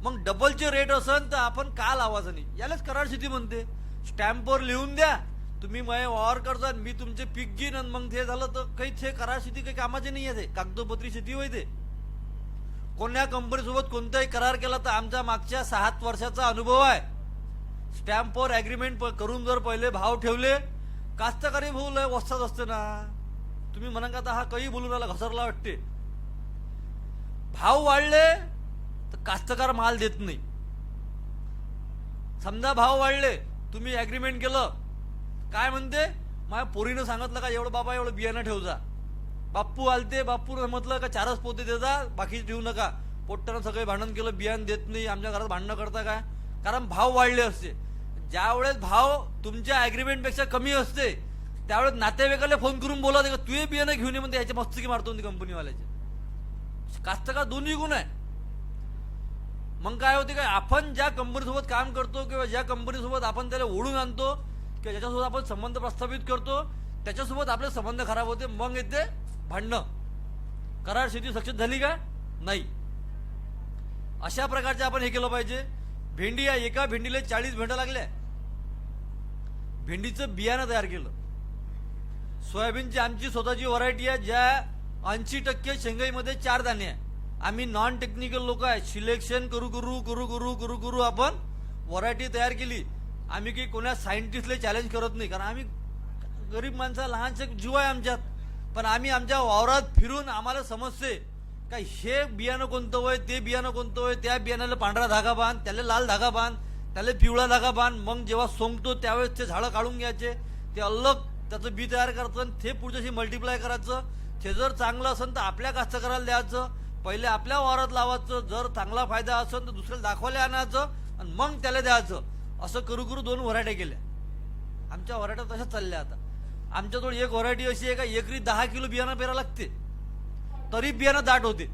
मग डबलचे रेट असन तर आपण का लावायचं नाही? यालाच कराड शेती म्हणते. स्टॅम्पवर लिहून द्या, तुम्ही मय वावर करता, मी तुमचे पीक घेईन, आणि मग ते झालं तर काही ते कराड शेती काही कामाचे नाही आहे. ते कागदोपत्री शेती होय. ते कोण्या कंपनीसोबत कोणताही करार केला तर आमचा मागच्या 6 वर्षाचा अनुभव आहे. स्टॅम्पवर ॲग्रीमेंट करून जर पहिले भाव ठेवले, कास्तकारी भाऊ लय वस्तात असते ना. तुम्ही म्हणा का आता हा काही बोलून राहिला, घसरला वाटते. भाव वाढले तर कास्तकार माल देत नाही. समजा भाव वाढले, तुम्ही ॲग्रीमेंट केलं, काय म्हणते, माझ्या पोरीनं सांगितलं का एवढं बाबा एवढं बियाणं ठेव जा. बाप्पू आलते, बाप्पू म्हटलं का 4च पोते दे जा, बाकीचे ठेवू नका. पोट्टानं सगळे भांडण केलं, बियाणं देत नाही. आमच्या घरात भांडणं करता काय? कारण भाव वाढले असते. ज्या वेळेस भाव तुमच्या ॲग्रीमेंट पेक्षा कमी असते त्यावेळेस नातेवाईकाला फोन करून बोलावते का तू बियाणं घेऊन ये, म्हणते याच्या मस्तकी मारतो कंपनीवाल्याचे. कास्तकार दोन्ही गुण आहे. मग काय होते काय, आपण ज्या कंपनीसोबत काम करतो किंवा ज्या कंपनीसोबत आपण त्याला ओढून आणतो किंवा ज्याच्यासोबत आपण संबंध प्रस्थापित करतो त्याच्यासोबत आपले संबंध खराब होते. मग येते भांडणं. कराड शेती सक्सेस झाली का? नाही. अशा प्रकारचे आपण हे केलं पाहिजे. भेंडी आहे, एका भेंडीला 40 भेंड्या लागल्या. भेंडीचं बियाणं तयार केलं. सोयाबीनची आमची स्वतःची व्हरायटी आहे, ज्या 80% शेंगाईमध्ये 4 दाणे आहे. आम्ही नॉन टेक्निकल लोक आहे. सिलेक्शन करू करू करू करू करू करू आपण व्हरायटी तयार केली. आम्ही काही कोणा सायंटिस्टला चॅलेंज करत नाही, कारण आम्ही गरीब माणसा, लहानसे जीव आहे आमच्यात. पण आम्ही आमच्या वावरात फिरून आम्हाला समजते का हे बियाणं कोणतं होय, ते बियाणं कोणतं होय. त्या बियाण्याला पांढरा धागा बांध, त्याला लाल धागा बांध, त्याला पिवळा धागा बांध. मग जेव्हा सोंगतो त्यावेळेस ते झाडं काढून घ्यायचे, ते अलग त्याचं बी तयार करायचं आणि ते पुढच्याशी मल्टिप्लाय करायचं. ते जर चांगलं असेल तर आपल्या कास्तकाराला द्यायचं, पहिले आपल्या वावरात लावायचं. जर चांगला फायदा असेल तर दुसऱ्याला दाखवायला आणायचं आणि मग त्याला द्यायचं. असं करू करू 2 व्हरायट्या केल्या. आमच्या व्हरायट्या तशाच चालल्या. आता आमच्याजवळ एक व्हरायटी अशी आहे का एकरी 10 किलो बियाणं पेरा लागते, तरी बियाणं दाट होते.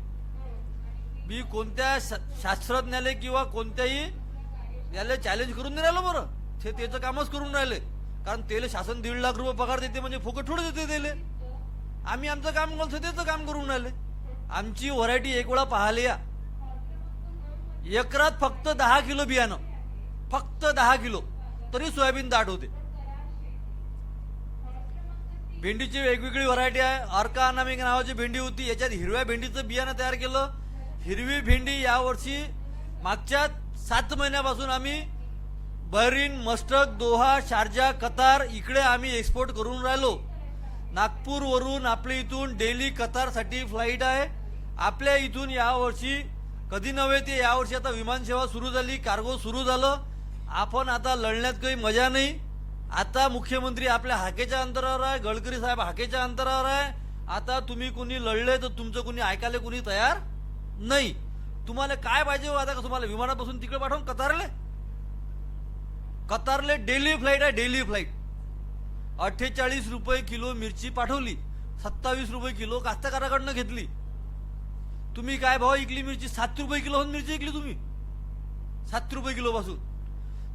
मी कोणत्या शास्त्रज्ञाला किंवा कोणत्याही याला चॅलेंज करून नाही राहिलो. बरं, ते त्याचं कामच करून राहिले, कारण त्याला शासन 1.5 लाख रुपये पगार देते म्हणजे फुकट थोडं देते त्याला. आम्ही आमचं काम करतो, त्याचं काम करून राहिले. आमची व्हरायटी एक वेळा पाहायला या. एकरात फक्त 10 किलो बियाणं, फक्त 10 किलो, तरी सोयाबीन दाट होते. भेंडीची वेगवेगळी व्हरायटी आहे. अर्का अनामिक नावाची भेंडी होती, याच्यात हिरव्या भेंडीचं बियाणं तयार केलं. हिरवी भेंडी यावर्षी मागच्या 7 महिन्यापासून आम्ही बहरीन, मस्टक, दोहा, शारजा, कतार इकडे आम्ही एक्सपोर्ट करून राहिलो. नागपूरवरून आपल्या इथून डेली कतारसाठी फ्लाईट आहे. आपल्या इथून यावर्षी कधी नव्हे ते यावर्षी आता विमानसेवा सुरू झाली, कार्गो सुरू झालं. आपण आता लढण्यात काही मजा नाही. आता मुख्यमंत्री आपल्या हाकेच्या अंतरावर आहे, गडकरी साहेब हाकेच्या अंतरावर आहे. आता तुम्ही कुणी लढले तर तुमचं कुणी ऐकायला कुणी तयार नाही. तुम्हाला काय पाहिजे हो? आता का तुम्हाला विमानापासून तिकडे पाठवून कतारले डेली फ्लाईट आहे, डेली फ्लाईट. 48 रुपये किलो मिरची पाठवली, 27 रुपये किलो कास्तकाराकडनं घेतली. तुम्ही काय भाव इकली मिरची? 7 रुपये किलो मिरची इकली तुम्ही, 7 रुपये किलो पासून.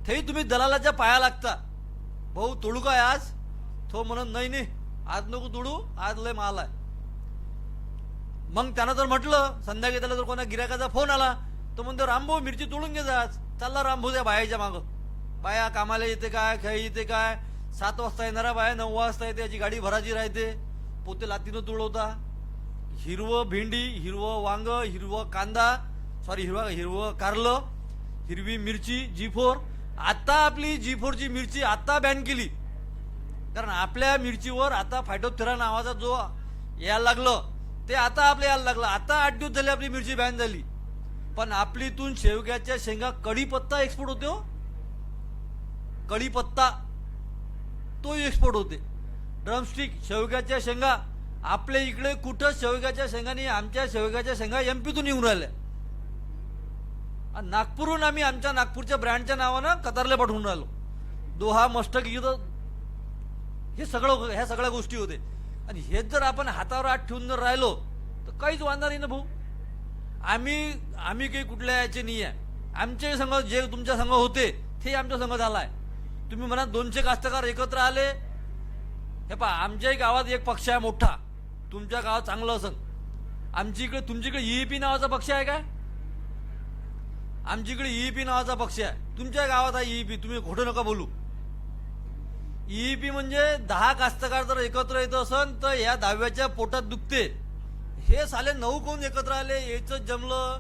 तेही तुम्ही दलालाच्या पाया लागता. भाऊ तोडू काय आज? तो म्हणत नाही नाही आज नको तोडू, आज लय माल आहे. मग त्यानं जर म्हटलं संध्याकाळी, त्याला जर कोणा गिरायकाचा फोन आला तर म्हणतो रामभाऊ मिरची तोडून घे जा. चालला रामभाऊ त्या बायाच्या मागं. बाया कामाला येते काय, खेळी येते काय, 7 वाजता येणारा बाया 9 वाजता येते, याची गाडी भराची राहते. पोते लातीनं तुडवता. हिरवं भेंडी, हिरवं वांग, हिरवं कांदा, सॉरी हिरवं कारलं, हिरवी मिरची G4. आता आपली G4ची मिरची आता बॅन केली, कारण आपल्या मिरचीवर आता फायटोथेरा नावाचा जो यायला लागलं ते आता आपल्या यायला लागलं. आता 8 दिवस झाले आपली मिरची बॅन झाली. पण आपलीतून शेवग्याच्या शेंगा, कढीपत्ता एक्सपोर्ट होते. हो, कढीपत्ता तो एक्सपोर्ट होते. ड्रमस्टिक, शेवग्याच्या शेंगा आपल्या इकडे कुठं शेवग्याच्या शेंगा नाही. आमच्या शेवग्याच्या शेंगा MP तून येऊन राहिल्या. नागपूरहून आम्ही आमच्या नागपूरच्या ब्रँडच्या नावानं कतारला पाठवून राहिलो. दोहा, मस्टक इथं हे सगळं, ह्या सगळ्या गोष्टी होते. आणि हेच जर आपण हातावर हात ठेवून जर राहिलो तर काहीच वांधा नाही ना भाऊ. आम्ही काही कुठल्या याचे नाही आहे. आमचे संघ जे तुमच्या संघ होते ते आमच्या संघ झालाय. तुम्ही म्हणा 200 कास्तकार एकत्र आले. हे पहा, आमच्याही गावात एक पक्ष आहे मोठा, तुमच्या गावात चांगलं असं. आमच्या इकडे तुमच्याकडे ईईपी नावाचा पक्ष आहे काय? आमच्याकडे ईईपी नावाचा पक्ष आहे. तुमच्या गावात आहे ईईपी, तुम्ही खोटं नका बोलू. ईईपी म्हणजे 10 कास्तकार जर एकत्र येत असन तर या 10व्याच्या पोटात दुखते. हे साले 9 कोण एकत्र आले, याच जमलं.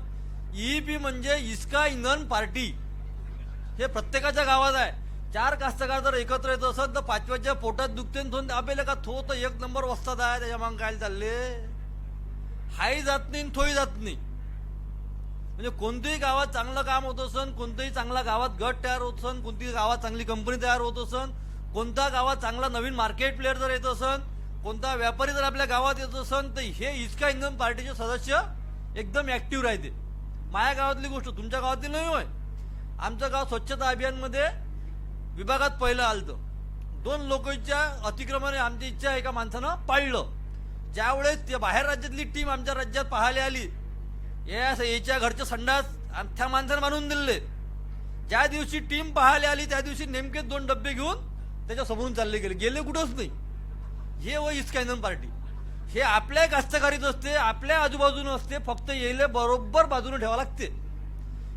ईईपी म्हणजे इसका इंधन पार्टी. हे प्रत्येकाच्या गावात आहे. 4 कास्तकार जर एकत्र येत असत तर 5व्याच्या पोटात दुखते. थोन आपल्याला का थो तर 1 नंबर वस्तात आहे, त्याच्या मागे काय चालले. हाही जात नाही थोही जात नाही. म्हणजे कोणत्याही गावात चांगलं काम होत असन, कोणत्याही चांगल्या गावात गट तयार होत असन, कोणत्याही गावात चांगली कंपनी तयार होत असन, कोणत्या गावात चांगला नवीन मार्केट प्लेअर जर येत असन, कोणता व्यापारी जर आपल्या गावात येत असन तर हे इसका इंधन पार्टीचे सदस्य एकदम ऍक्टिव्ह राहते. माझ्या गावातली गोष्ट तुमच्या गावातली नाही होय. आमचं गाव स्वच्छता अभियानमध्ये विभागात पहिलं आलतं. 2 लोकांच्या अतिक्रमण आमची इच्छा एका माणसानं पाळलं. ज्यावेळेस ते बाहेर राज्यातली टीम आमच्या राज्यात पाहायला आली, याच्या घरचे संडास त्या माणसाने बांधून दिले. ज्या दिवशी टीम पाहायला आली त्या दिवशी नेमके 2 डब्बे घेऊन त्याच्या समोरून चालले गेले कुठंच नाही. हे व इसका इंधन पार्टी हे आपल्या कास्तकारीत असते, आपल्या आजूबाजूनं असते. फक्त येले बरोबर बाजूने ठेवावं लागते.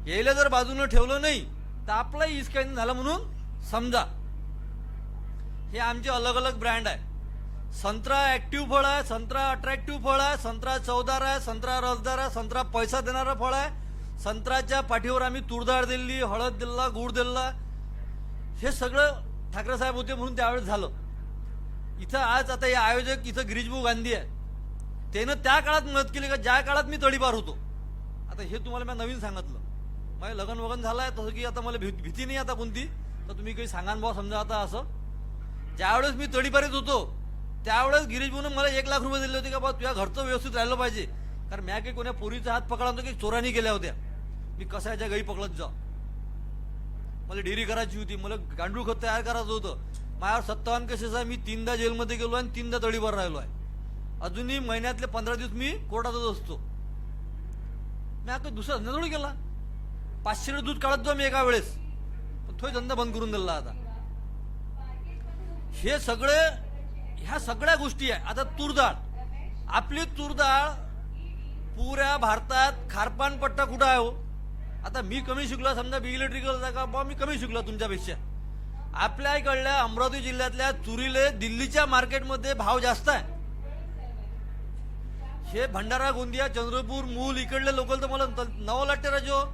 येले जर बाजूने ठेवलं नाही तर आपलाही इसका इंधन झालं म्हणून समजा. हे आमचे अलग अलग ब्रँड आहे. संत्रा ऍक्टिव्ह फळ आहे, संत्रा अट्रॅक्टिव्ह फळ आहे, संत्रा चवदार आहे, संत्रा रसदार आहे, संत्रा पैसा देणारा फळ आहे. संत्र्याच्या पाठीवर आम्ही तुरडाळ दिली, हळद दिला, गुळ दिला. हे सगळं ठाकरे साहेब होते म्हणून त्यावेळेस झालं. इथं आज आता हे आयोजक इथं गिरीशभाऊ गांधी आहे. त्यानं त्या काळात मदत केली का ज्या काळात मी तडीपार होतो. आता हे तुम्हाला मी नवीन सांगितलं. माझं लग्न वगन झालंय तसं की आता मला भीती नाही आता कोणती. तर तुम्ही काही सांगा भाऊ समजा आता असं. ज्यावेळेस मी तडीपारीत होतो त्यावेळेस गिरीशभाऊनं मला 1 लाख रुपये दिले होते का बा तुझ्या घरचं व्यवस्थित राहिलं पाहिजे. कारण मी काही कोण्या पोरीचा हात पकडला होता की चोरानी केल्या होत्या. मी कसायच्या गाई पकडत जा. मला डेअरी करायची होती, मला गांडूळ खत तयार करायचं होतं. माझ्यावर 57 केसेस आहे. मी 3दा जेलमध्ये गेलो आणि 3दा तडीपार राहिलो आहे. अजूनही महिन्यातले 15 दिवस मी कोर्टातच असतो. मी आता दुसरा धंदा थोडी केला. 500 दूध काढत जाऊ मी एका वेळेस. पण थोडी धंदा बंद करून दिला आता. हे सगळे ह्या सगळ्या गोष्टी आहे. आता तूरडाळ, आपली तूरडाळ पुऱ्या भारतात खारपान पट्टा कुठं आहे हो. आता मी कमी शिकलो समजा इलेक्ट्रिकल का बा मी कमी शिकलो तुमच्यापेक्षा. आपल्या इकडल्या अमरावती जिल्ह्यातल्या तुरीले दिल्लीच्या मार्केटमध्ये भाव जास्त आहे. हे भंडारा गोंदिया चंद्रपूर मूल इकडले लोकल तर मला नवं वाटते राजो.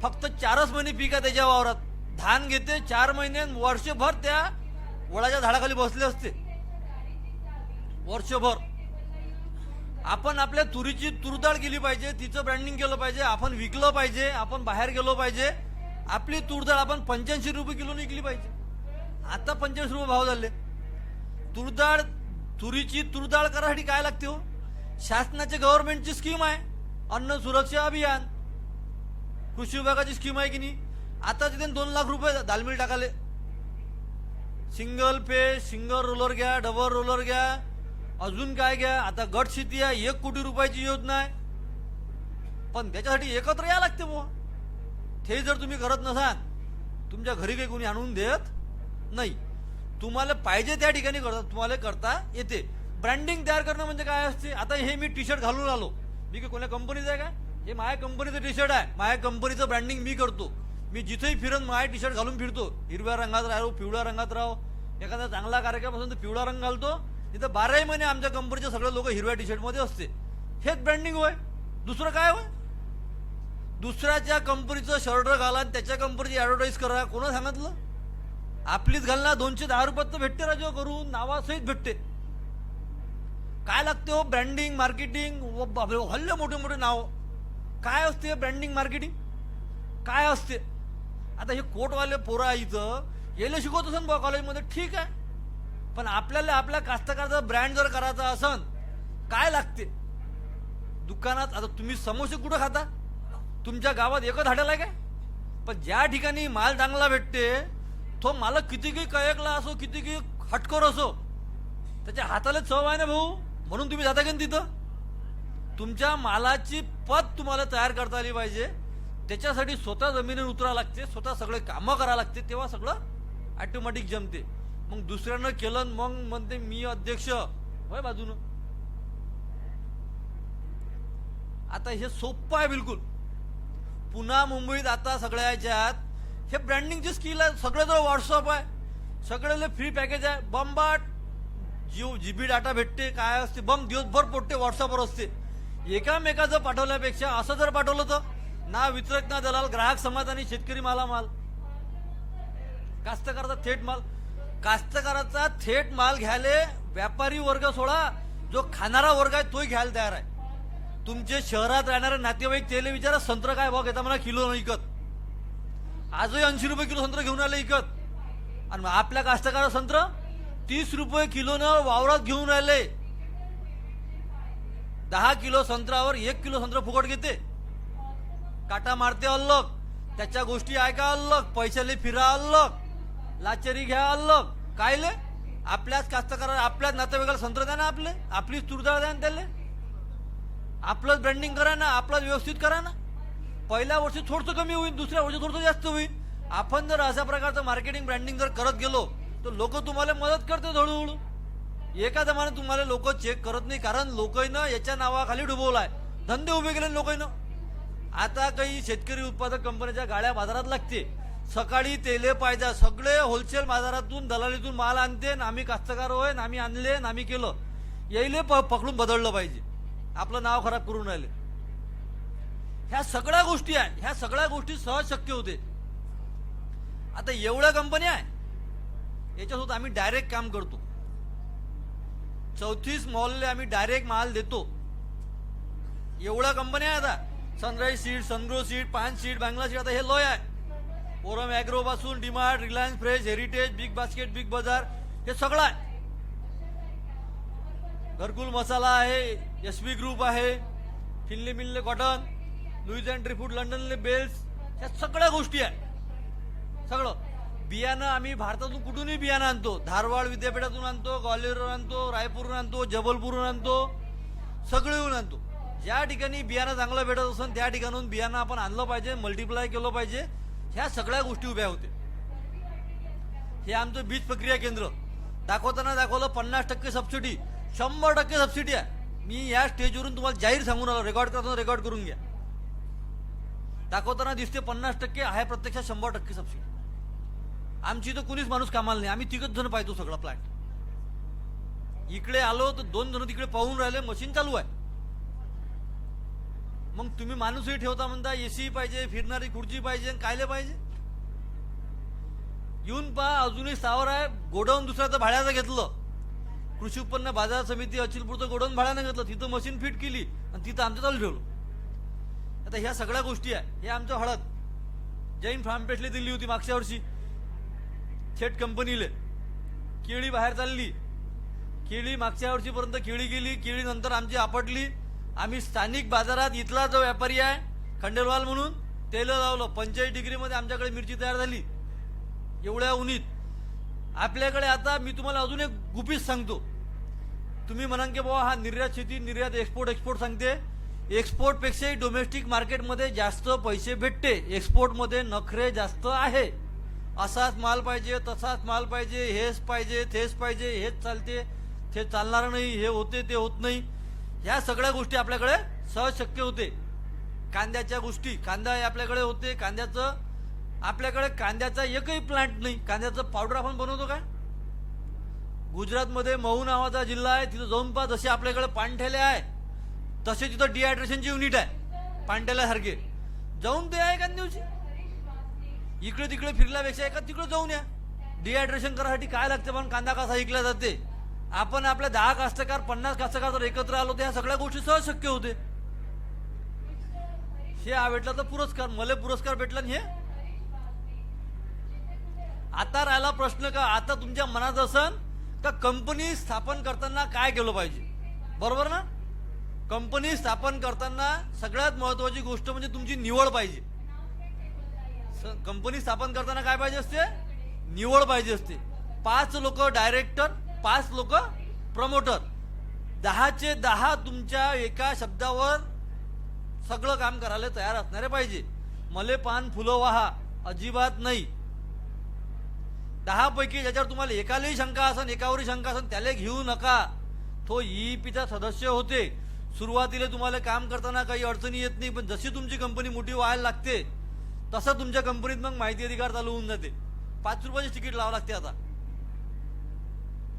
फक्त 4च महिने पीक आहे त्याच्या वावरात. धान घेते 4 महिने, वर्षभर त्या वडाच्या झाडाखाली बसले असते वर्षभर. आपण आपल्या तुरीची तूरडाळ केली पाहिजे, तिचं ब्रँडिंग केलं पाहिजे, आपण विकलं पाहिजे, आपण बाहेर गेलो पाहिजे. आपली तूरडाळ आपण 85 रुपये किलो विकली पाहिजे. आता 85 रुपये भाव झाले. तूरडाळ तुरीची तूरडाळ करासाठी काय लागते हो. शासनाचे गव्हर्नमेंटची स्कीम आहे अन्न सुरक्षा अभियान, कृषी विभागाची स्कीम आहे की नाही. आता तिथे 2 लाख रुपये दालमिल टाकाले. सिंगल पे, सिंगल रोलर घ्या, डबल रोलर घ्या, अजून काय घ्या. आता गट शेती आहे, 1 कोटी रुपयाची योजना आहे. पण त्याच्यासाठी एकत्र या लागते बुवा. ते जर तुम्ही करत नसाल तुमच्या घरी काही कोणी आणून देत नाही. तुम्हाला पाहिजे त्या ठिकाणी तुम्हाला करता येते. ब्रँडिंग तयार करणं म्हणजे काय असते. आता हे मी टी शर्ट घालून आलो, मी काही कोणत्या कंपनीचं आहे का. हे माझ्या कंपनीचं टी शर्ट आहे. माझ्या कंपनीचं ब्रँडिंग मी करतो. मी जिथेही फिरत माझ्या टी शर्ट घालून फिरतो. हिरव्या रंगात राहो, पिवळ्या रंगात राहो. एखादा चांगला कार्यक्रम असेल तर पिवळा रंग घालतो. तिथं 12ही महिने आमच्या कंपनीचे सगळे लोक हिरव्या टी शर्ट मध्ये असते. हेच ब्रँडिंग होय, दुसरं काय होय. दुसऱ्याच्या कंपनीचं शर्ट घाला आणि त्याच्या कंपनीची ऍडव्हर्टाईज करा. कोणा सांगितलं. आपलीच घालना 210 रुपयात भेटते राजो करून, नावासहित भेटते. काय लागते हो ब्रँडिंग मार्केटिंग. हल्ले मोठे मोठे नाव. काय असते ब्रँडिंग मार्केटिंग काय असते. आता हे कोटवाले पोरं आहे इथं, याला शिकवत असन बा कॉलेजमध्ये, ठीक आहे. पण आपल्याला आपल्या कास्तकाराचा ब्रँड जर करायचा असन काय लागते. दुकानात आता तुम्ही समोसे कुठं खाता. तुमच्या गावात एकच हॉटेल आहे काय. पण ज्या ठिकाणी माल चांगला भेटते तो मालक किती काही कयकला असो, किती काही हटकोर असो, त्याच्या हाताला चव आहे ना भाऊ. म्हणून तुम्ही जाता का तिथं. तुमच्या मालाची पत तुम्हाला तयार करता आली पाहिजे. त्याच्यासाठी स्वतः जमिनीवर उतरावं लागते, स्वतः सगळे कामं करावं लागते, तेव्हा सगळं ऑटोमॅटिक जमते. मग दुसऱ्यानं केलं मग म्हणते मी अध्यक्ष होय बाजूनं. आता हे सोपं आहे बिलकुल. पुन्हा मुंबईत आता सगळ्या ह्याच्यात हे ब्रँडिंगची स्किल आहे. सगळ्याजवळ व्हॉट्सअप आहे, सगळ्याला फ्री पॅकेज आहे. बंबाट जीबी डाटा भेटते, काय असते बम दिवसभर पोटते व्हॉट्सअपवर असते. एकामेकाचं पाठवल्यापेक्षा असं जर पाठवलं तर ना वितरक ना दलाल, ग्राहक समाधानी, शेतकरी मालामाल. कास्तकाराचा थेट माल, कास्तकाराचा थेट माल घ्यायला व्यापारी वर्ग सोडा, जो खाणारा वर्ग आहे तोही घ्यायला तयार आहे. तुमचे शहरात राहणारे नातेवाईक त्याला विचारा संत्र काय भाव घेता, म्हणा किलो विकत. आजही 80 रुपये किलो संत्र घेऊन आले विकत. आणि आपल्या कास्तकार संत्र 30 रुपये किलोनं वावरात घेऊन राहिले. 10 किलो संत्रावर 1 किलो संत्र फुकट घेते. काटा मारते अल्लग, त्याच्या गोष्टी ऐका अल्लग, पैशाले फिरा अल्लग, लाचेरी घ्या अल्लग. कायले आपल्याच कास्तकारा आपल्याच नातेवाईकाला संत्र द्या ना, आपलीच तुरडाळ द्या ना त्याला. आपलंच ब्रँडिंग करा ना, आपलंच व्यवस्थित करा ना. पहिल्या वर्षी थोडंसं कमी होईल, दुसऱ्या वर्षी थोडंसं जास्त होईल. आपण जर अशा प्रकारचं मार्केटिंग ब्रँडिंग जर करत गेलो तर लोक तुम्हाला मदत करतात हळूहळू. एका दमाने तुम्हाला लोक चेक करत नाही, कारण लोकांना याच्या नावाखाली डुबवलाय, धंदे उभे केले लोकांना. आता काही शेतकरी उत्पादक कंपन्याच्या गाड्या बाजारात लागते, सकाळी तेले पाहिजे, सगळे होलसेल बाजारातून दलालीतून माल आणते. आम्ही कास्तकार होय, आम्ही आणले, आम्ही केलं. यायले पकडून बदललं पाहिजे, आपलं नाव खराब करून राहिले. ह्या सगळ्या गोष्टी आहे, ह्या सगळ्या गोष्टी सहज शक्य होते. आता एवढ्या कंपन्या आहे, याच्यासोबत आम्ही डायरेक्ट काम करतो. 34 मॉलले आम्ही डायरेक्ट माल देतो. एवढ्या कंपन्या आहे. आता सनराईज सीड, सनग्रो सीड, पान सीड, बांगला सीड, आता हे लय आहे. ओरम ॲग्रो पासून DMart, Reliance Fresh, heritage, big basket, big बाजार, हे सगळं आहे. घरकुल मसाला आहे, एसबी ग्रुप आहे, फिनले मिलले कॉटन, लुईस अँड ट्रिफूड, लंडनले बेल्स, ह्या सगळ्या गोष्टी आहे. सगळं बियाणं आम्ही भारतातून कुठूनही बियाणं आणतो. धारवाड विद्यापीठातून आणतो, ग्वाल्हेरवरून आणतो, रायपूरवरून आणतो, जबलपूरवरून आणतो, सगळीहून आणतो. ज्या ठिकाणी बियाणं चांगलं भेटत असेल त्या ठिकाणून बियाणं आपण आणलं पाहिजे, मल्टिप्लाय केलं पाहिजे. ह्या सगळ्या गोष्टी उभ्या होते. हे आमचं बीज प्रक्रिया केंद्र दाखवताना दाखवलं 50% सबसिडी, 100% सबसिडी आहे. मी या स्टेजवरून तुम्हाला जाहीर सांगून आलो, रेकॉर्ड करताना रेकॉर्ड करून घ्या. दाखवताना दिसते 50% आहे, प्रत्यक्षात 100% सबसिडी. आमची तर कुणीच माणूस कामाला नाही, आम्ही 3 जण पाहतो सगळा प्लांट. इकडे आलो तर 2 जण तिकडे पाहून राहिले, मशीन चालू आहे. मग तुम्ही माणूसही ठेवता म्हणता, एसी पाहिजे, फिरणारी खुर्ची पाहिजे, कायले पाहिजे. येऊन पहा, अजूनही स्थावर आहे. गोडाऊन दुसऱ्याचं भाड्याचं घेतलं, कृषी उत्पन्न बाजार समिती अचिलपूरचं गोडाऊन भाड्यानं घेतलं, तिथं मशीन फिट केली आणि तिथं आमचं चालू ठेवलं. आता ह्या सगळ्या गोष्टी आहे. हे आमचं हळद जैन फार्म पेटले दिली होती मागच्या वर्षी थेट कंपनीले. केळी बाहेर चालली, केळी मागच्या वर्षीपर्यंत केळी गेली, केळी नंतर आमची आपटली. आम्ही स्थानिक बाजारात इथला जो व्यापारी आहे खंडेलवाल म्हणून त्याला लावलं. 45 डिग्रीमध्ये आमच्याकडे मिरची तयार झाली, एवढ्या उन्हीत. आपल्याकडे आता मी तुम्हाला अजून एक गुपित सांगतो. तुम्ही म्हणाल की बाबा हा निर्यात शेती, निर्यात एक्सपोर्ट सांगते. एक्सपोर्टपेक्षाही डोमेस्टिक मार्केटमध्ये जास्त पैसे भेटते. एक्सपोर्टमध्ये नखरे जास्त आहे. असाच माल पाहिजे, तसाच माल पाहिजे, हेच पाहिजे, तेच पाहिजे, हेच चालते, ते चालणार नाही, हे होते ते होत नाही. ह्या सगळ्या गोष्टी आपल्याकडे सहज शक्य होते. कांद्याच्या गोष्टी, कांदा आपल्याकडे होते. आपल्याकडे कांद्याचा एकही प्लांट नाही. कांद्याचं पावडर आपण बनवतो काय? गुजरातमध्ये महू नावाचा जिल्हा आहे, तिथं जाऊन पहा, जसे आपल्याकडे पाणठेले आहे तसे तिथं डिहायड्रेशनची युनिट आहे पाणठेल्यासारखे. जाऊन ते आहे एखाद दिवशी. इकडे तिकडे फिरल्यापेक्षा एका तिकडे जाऊन या. डिहायड्रेशन करायसाठी काय लागते, पण कांदा कसा विकला जाते. आपण आपल्या 10 कास्तकार 50 कास्तकार जर एकत्र आलो तर ह्या सगळ्या गोष्टी सहज शक्य होते. हे भेटला तर पुरस्कार, मला पुरस्कार भेटला. हे आता राहिला प्रश्न का आता तुमच्या मनात असन का कंपनी स्थापन करताना काय केलं पाहिजे, बरोबर ना? कंपनी स्थापन करताना सगळ्यात महत्वाची गोष्ट म्हणजे तुमची निवड पाहिजे. कंपनी स्थापन करताना काय पाहिजे असते? निवड पाहिजे असते. 5 लोक डायरेक्टर, 5 लोक प्रमोटर, 10चे 10 तुमच्या एका शब्दावर सगळं काम करायला तयार असणारे पाहिजे. मले पान फुलं वाहा अजिबात नाही. 10 पैकी ज्याच्यावर तुम्हाला एकालाही शंका असन, एकावरही शंका असन, त्याला घेऊ नका. तो ईपीचा सदस्य होते. सुरुवातीला तुम्हाला काम करताना काही अडचणी येत नाही, पण जशी तुमची कंपनी मोठी व्हायला लागते तसं तुमच्या कंपनीत मग माहिती अधिकार चालू होऊन जाते. 5 रुपयाची तिकीट लावावं लागते आता.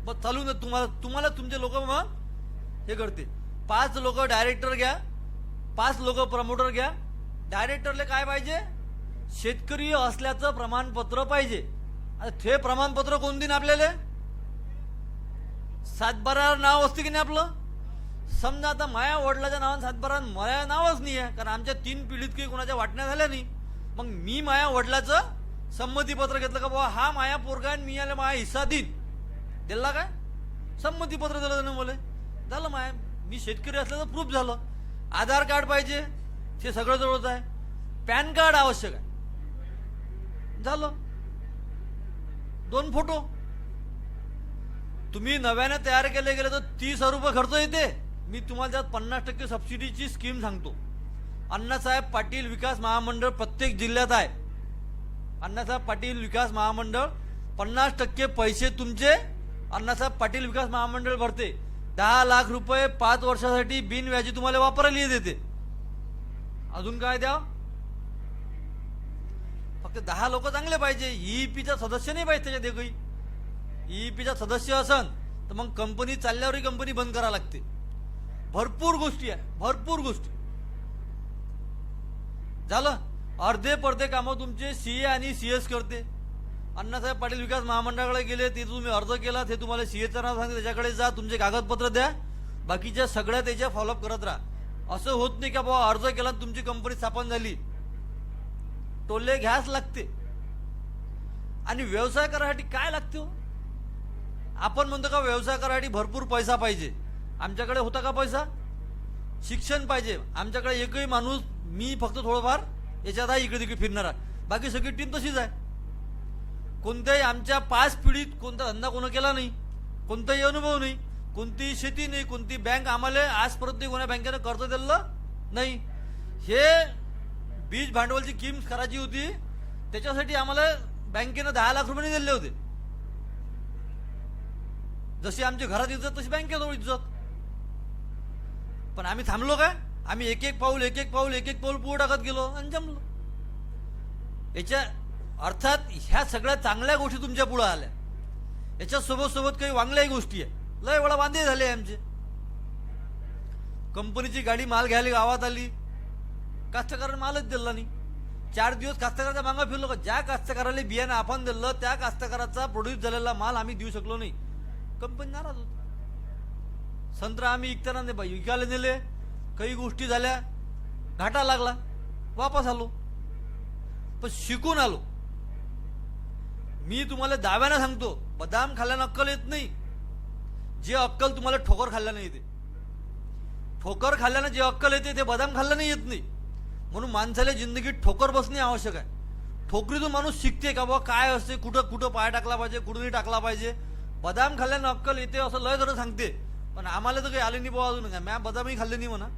मग चालू ना तुम्हाला तुमचे लोक मग हे करते. 5 लोक डायरेक्टर घ्या, 5 लोक प्रमोटर घ्या. डायरेक्टरला काय पाहिजे? शेतकरी असल्याचं प्रमाणपत्र पाहिजे. आता ते प्रमाणपत्र कोण देईन आपल्याला? 7/12 नाव असते की नाही आपलं? समजा आता माया वडिलाच्या नावानं 7/12 माया नावच नाही आहे, कारण आमच्या 3 पिढीत काही कोणाच्या वाटण्या झाल्या नाही. मग मी माया वडिलाचं संमतीपत्र घेतलं का बाबा हा माया पोरगा आणि मी याला माया हिस्सा देईन, दिला काय? संमतीपत्र दिलं त्यानं मला, झालं माया मी शेतकरी असल्याचं प्रूफ झालं. आधार कार्ड पाहिजे, ते सगळं जवळच आहे. पॅन कार्ड आवश्यक आहे, झालं. 2 फोटो. तुम्ही नव्याने तयार केले गेले तर 30,000 रुपये खर्च येते. मी तुम्हाला त्यात 50% सबसिडीची स्कीम सांगतो. अण्णासाहेब पाटील विकास महामंडळ प्रत्येक जिल्ह्यात आहे. अण्णासाहेब पाटील विकास महामंडळ 50% पैसे तुमचे अण्णासाहेब पाटील विकास महामंडळ भरते. 10 लाख रुपये 5 वर्षासाठी बिनव्याजी तुम्हाला वापरायला देते. अजून काय द्या? फक्त 10 लोक चांगले पाहिजे. ईपीचा सदस्य नाही पाहिजे त्याच्यात एकही. ईपीचा सदस्य असन तर मग कंपनी चालल्यावरही कंपनी बंद करावी लागते. भरपूर गोष्टी आहे, भरपूर गोष्टी. झालं. अर्धे पडदे कामं तुमचे सीए आणि सीएस करते. अण्णासाहेब पाटील विकास महामंडळाकडे गेले, ते तुम्ही अर्ज केला, ते तुम्हाला सीएचं नाव सांगते, त्याच्याकडे जा, तुमचे कागदपत्र द्या, बाकीच्या सगळ्या त्याच्या फॉलोअप करत राहा. असं होत नाही का बाबा अर्ज केला तुमची कंपनी स्थापन झाली. टोले घ्यास लागते. आणि व्यवसाय करायसाठी काय लागते हो? आपण म्हणतो का व्यवसाय करायसाठी भरपूर पैसा पाहिजे. आमच्याकडे होता का पैसा? शिक्षण पाहिजे. आमच्याकडे एकही माणूस, मी फक्त थोडंफार याच्यात आहे इकडे तिकडे फिरणारा, बाकी सगळी टीम तशीच आहे. कोणत्याही आमच्या 5 पिढीत कोणता धंदा कोणा केला नाही, कोणताही अनुभव नाही, कोणतीही शेती नाही, कोणती बँक आम्हाला आजपर्यंत कोणा बँकेनं कर्ज दिलं नाही. हे बीज भांडवलची स्कीम करायची होती, त्याच्यासाठी आम्हाला बँकेनं 10 लाख रुपये दिले होते. जशी आमच्या घरात इज्जत तशी बँकेजवळ इज्जत. पण आम्ही थांबलो काय? आम्ही एक एक पाऊल पुढे टाकत गेलो आणि जमलो. याच्या अर्थात ह्या सगळ्या चांगल्या गोष्टी तुमच्या पुढे आल्या. याच्या सोबत काही वांगल्याही गोष्टी आहे. लय वेळा वांदे झाले आमचे. कंपनीची गाडी माल घ्यायला गावात आली, कास्तकाराने मालच दिला नाही. 4 दिवस कास्तकाराच्या मागं फिरलो का? ज्या कास्तकाराला बियाणं आपण दिलं त्या कास्तकाराचा प्रोड्यूस झालेला माल आम्ही देऊ शकलो नाही. कंपनी नाराज होती. संत्रा आम्ही विकायला नेले, काही गोष्टी झाल्या, घाटा लागला, वापस आलो. पण शिकून आलो. मी तुम्हाला दाव्यानं सांगतो, बदाम खाल्ल्यानं अक्कल येत नाही. जे अक्कल तुम्हाला ठोकर खाल्ल्यानं येते. ठोकर खाल्ल्यानं जे अक्कल येते ते बदाम खाल्ल्यानं येत नाही. म्हणून माणसाला जिंदगीत ठोकर बसणे आवश्यक आहे. ठोकरीतून माणूस शिकते का बाबा काय असते, कुठं कुठं पाय टाकला पाहिजे, कुठं नाही टाकला पाहिजे. बदाम खाल्ल्यानं अक्कल येते असं लय जण सांगते, पण आम्हाला तर काही आले नाही बुवा अजून. काय मी बदामही खाल्ले नाही म्हणा.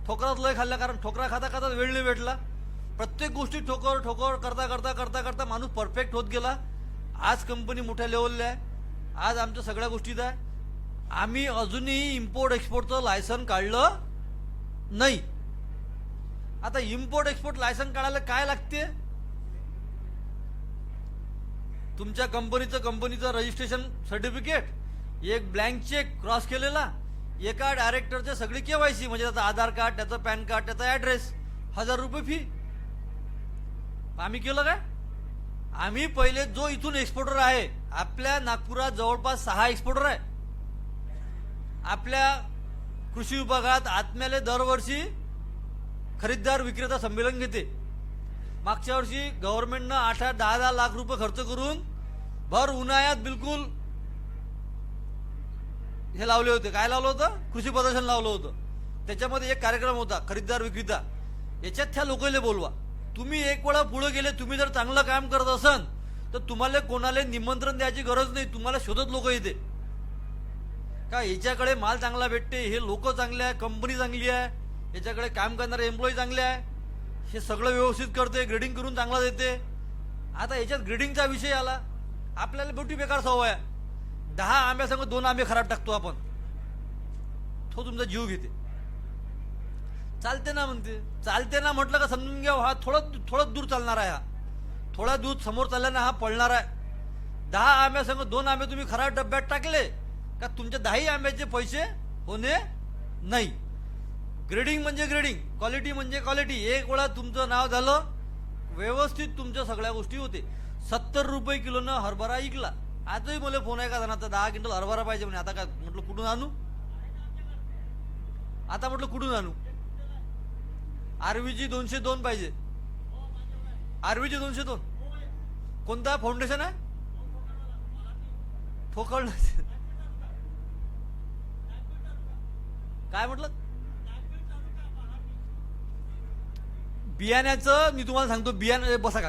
ठोकरात लय खाल्ला, कारण ठोकरा खाता वेळ नाही भेटला. प्रत्येक गोष्टी ठोकर करता माणूस परफेक्ट होत गेला. आज कंपनी मोठ्या लेवलला आहे. आज आमच्या सगळ्या गोष्टीत आहे. आम्ही अजूनही इम्पोर्ट एक्सपोर्टचं लायसन काढलं नाही. आता इम्पोर्ट एक्सपोर्ट लायसन काढायला काय लागते? तुमच्या कंपनीचं रजिस्ट्रेशन सर्टिफिकेट, एक ब्लँक चेक क्रॉस केलेला, एका डायरेक्टरचे सगळी केवायसी, म्हणजे त्याचं आधार कार्ड, त्याचं पॅन कार्ड, त्याचा ऍड्रेस, 1000 रुपये फी. आम्ही केलं काय? आम्ही पहिले जो इथून एक्सपोर्टर आहे, आपल्या नागपुरात जवळपास 6 एक्सपोर्टर आहे. आपल्या कृषी विभागात आत्म्याले दरवर्षी खरीददार विक्रेता संमेलन घेते. मागच्या वर्षी गव्हर्नमेंटनं 8-10 लाख रुपये खर्च करून भर उन्हाळ्यात बिलकुल हे लावले होते. काय लावलं होतं? कृषी प्रदर्शन लावलं होतं. त्याच्यामध्ये एक कार्यक्रम होता खरीददार विक्रेता. याच्यात त्या लोकांना बोलवा. तुम्ही एक वेळा पुढे गेले, तुम्ही जर चांगलं काम करत असाल तर तुम्हाला कोणाला निमंत्रण द्यायची गरज नाही. तुम्हाला शोधत लोक येते का याच्याकडे माल चांगला भेटते, हे लोक चांगले आहे, कंपनी चांगली आहे, याच्याकडे काम करणारे एम्प्लॉई चांगले आहे. हे सगळं व्यवस्थित करते, ग्रेडिंग करून चांगला देते. आता याच्यात ग्रेडिंगचा विषय आला, आपल्याला मोठी बेकार सवय आहे. 10 आंब्यासंग 2 आंबे खराब टाकतो आपण, तो तुमचा जीव घेते. चालते ना म्हणते, चालते ना म्हटलं का समजून घ्या, हा थोडं दूर चालणार आहे. हा थोडा दूर समोर चालल्यानं हा पळणार आहे. 10 आंब्यासंग 2 आंबे तुम्ही खराब डब्यात टाकले का तुमच्या 10 आंब्याचे पैसे होणे नाही. ग्रेडिंग म्हणजे ग्रेडिंग, क्वालिटी म्हणजे क्वालिटी. एक वेळा तुमचं नाव झालं, व्यवस्थित तुमच्या सगळ्या गोष्टी होते. 70 रुपये किलोनं हरभरा ऐकला. आजही मला फोन आहे का जणांचा 10 क्विंटल हरभरा पाहिजे म्हणे. आता काय म्हटलं कुठून आणू, आता म्हटलं कुठून आणू. आरवीजी 202 पाहिजे, आरवीजी 202. कोणता फाउंडेशन आहे, फोकळ काय म्हटलं. बियाण्याचं मी तुम्हाला सांगतो, बियाणं बसा का